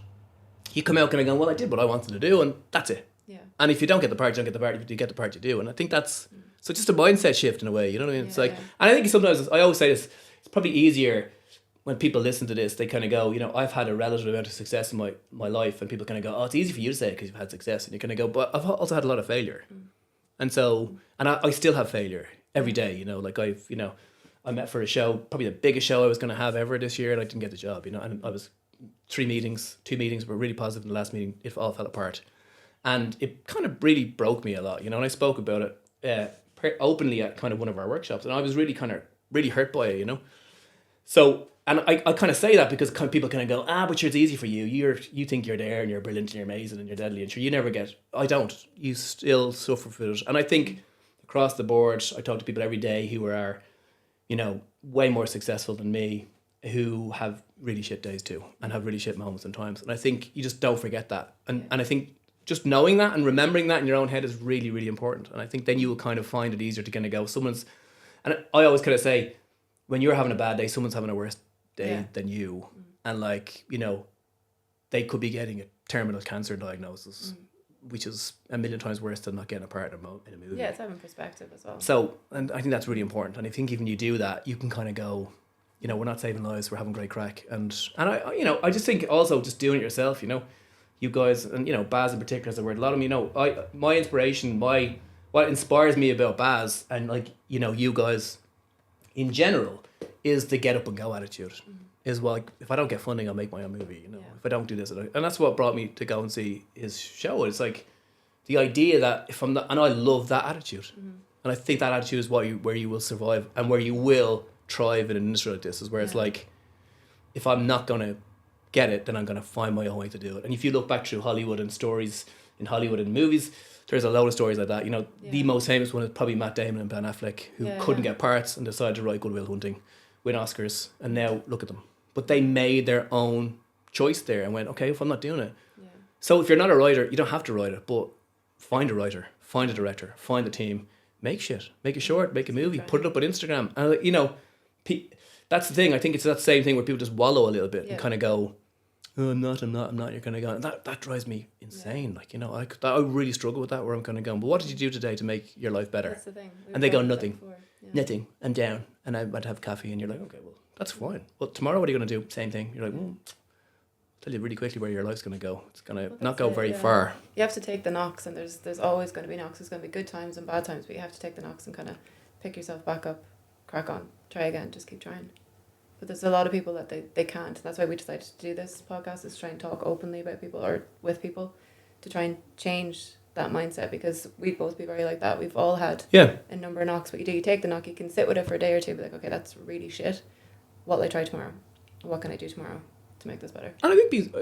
you come out kind of going, well, I did what I wanted to do, and that's it. Yeah. And if you don't get the part, you don't get the part. If you get the part, you do. And I think that's so just a mindset shift in a way. You know what I mean? It's and I think sometimes I always say this. It's probably easier when people listen to this. They kind of go, you know, I've had a relative amount of success in my life, and people kind of go, oh, it's easy for you to say it because you've had success, and you kind of go, but I've also had a lot of failure, and so I still have failure every day. You know, like I met for a show, probably the biggest show I was going to have ever this year, and I didn't get the job. You know, and I was 2 meetings were really positive. In the last meeting, it all fell apart. And it kind of really broke me a lot, you know, and I spoke about it openly at kind of one of our workshops, and I was really hurt by it, you know. So, and I kind of say that because people kind of go, but sure, it's easy for you. You think you're there and you're brilliant and you're amazing and you're deadly, and sure, you never get. I don't. You still suffer for it. And I think across the board, I talk to people every day who are, you know, way more successful than me, who have really shit days too, and have really shit moments and times. And I think you just don't forget that. And I think just knowing that and remembering that in your own head is really, really important. And I think then you will kind of find it easier to kind of go, and I always kind of say, when you're having a bad day, someone's having a worse day than you. And like, you know, they could be getting a terminal cancer diagnosis, which is a million times worse than not getting a part in a movie. Yeah, it's having perspective as well. So, and I think that's really important. And I think even you do that, you can kind of go, you know, we're not saving lives, we're having great crack. And I, you know, I just think also just doing it yourself, you know, you guys, and you know, Baz in particular is a word. A lot of them, you know, my inspiration, what inspires me about Baz, and like, you know, you guys in general, is the get up and go attitude. Is like, if I don't get funding, I'll make my own movie. You know, if I don't do this, and that's what brought me to go and see his show. It's like the idea that if I'm not, and I love that attitude, and I think that attitude is where you will survive and where you will thrive in an industry like this. Is where it's like, if I'm not gonna get it, then I'm going to find my own way to do it. And if you look back through Hollywood and stories in Hollywood and movies, there's a load of stories like that. You know, the most famous one is probably Matt Damon and Ben Affleck, who couldn't get parts and decided to write Good Will Hunting, win Oscars, and now look at them. But they made their own choice there and went, okay, if I'm not doing it. Yeah. So if you're not a writer, you don't have to write it, but find a writer, find a director, find a team, make shit, make a short, make a movie, put it up on Instagram. And, you know, that's the thing. I think it's that same thing where people just wallow a little bit and kind of go, oh, I'm not, you're kind of going, that drives me insane. Like, you know, I really struggle with that, where I'm kind of going, but what did you do today to make your life better? That's the thing. And they go, nothing. Nothing. I'm down. And I might have coffee, and you're like, okay, well, that's fine. Well, tomorrow, what are you going to do? Same thing. You're like, well, I'll tell you really quickly where your life's going to go. It's going to not go very far. You have to take the knocks, and there's always going to be knocks. There's going to be good times and bad times, but you have to take the knocks and kind of pick yourself back up, crack on, try again, just keep trying. But there's a lot of people that they can't. That's why we decided to do this podcast, is try and talk openly about people or with people to try and change that mindset, because we'd both be very like that. We've all had a number of knocks. What you do, you take the knock, you can sit with it for a day or two, be like, okay, that's really shit. What'll I try tomorrow? What can I do tomorrow to make this better? And I think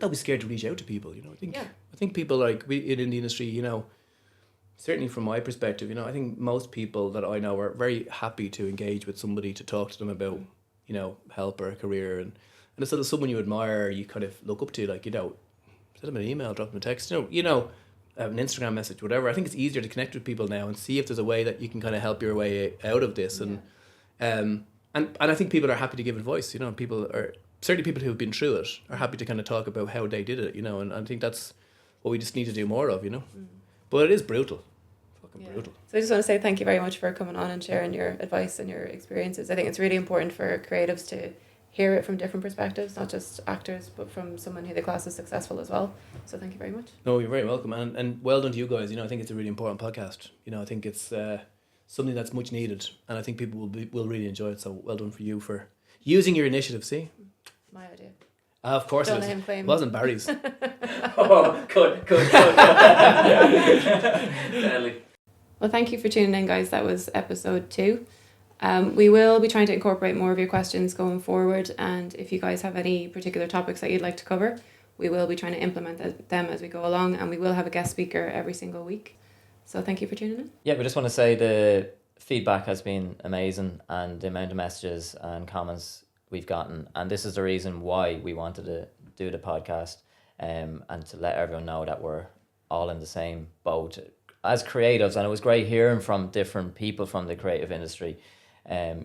don't be scared to reach out to people, you know. I think people like in the industry, you know, certainly from my perspective, you know, I think most people that I know are very happy to engage with somebody, to talk to them about, you know, help or a career. And instead of someone you admire, you kind of look up to, like, you know, send them an email, drop them a text, you know, an Instagram message, whatever. I think it's easier to connect with people now and see if there's a way that you can kind of help your way out of this. And I think people are happy to give advice. You know, people are certainly people who have been through it are happy to kind of talk about how they did it. You know, and I think that's what we just need to do more of. You know, but it is brutal, fucking brutal. So I just want to say thank you very much for coming on and sharing your advice and your experiences. I think it's really important for creatives to hear it from different perspectives, not just actors, but from someone who they class as successful as well. So thank you very much. No, you're very welcome, and well done to you guys. You know, I think it's a really important podcast. You know, I think it's something that's much needed, and I think people will really enjoy it. So well done for you for using your initiative. See, My idea. of course Don't it let is. him claim. It wasn't Barry's. Oh, good. Deadly. Well, thank you for tuning in, guys. That was episode 2. We will be trying to incorporate more of your questions going forward, and if you guys have any particular topics that you'd like to cover, we will be trying to implement them as we go along, and we will have a guest speaker every single week. So thank you for tuning in. Yeah, we just want to say the feedback has been amazing, and the amount of messages and comments we've gotten, and this is the reason why we wanted to do the podcast, and to let everyone know that we're all in the same boat as creatives. And it was great hearing from different people from the creative industry,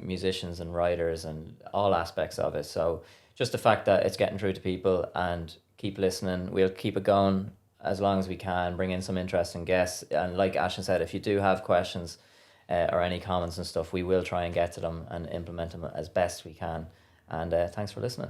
musicians and writers and all aspects of it. So just the fact that it's getting through to people, and keep listening. We'll keep it going as long as we can, bring in some interesting guests. And like Ashton said, if you do have questions or any comments and stuff, we will try and get to them and implement them as best we can. And thanks for listening.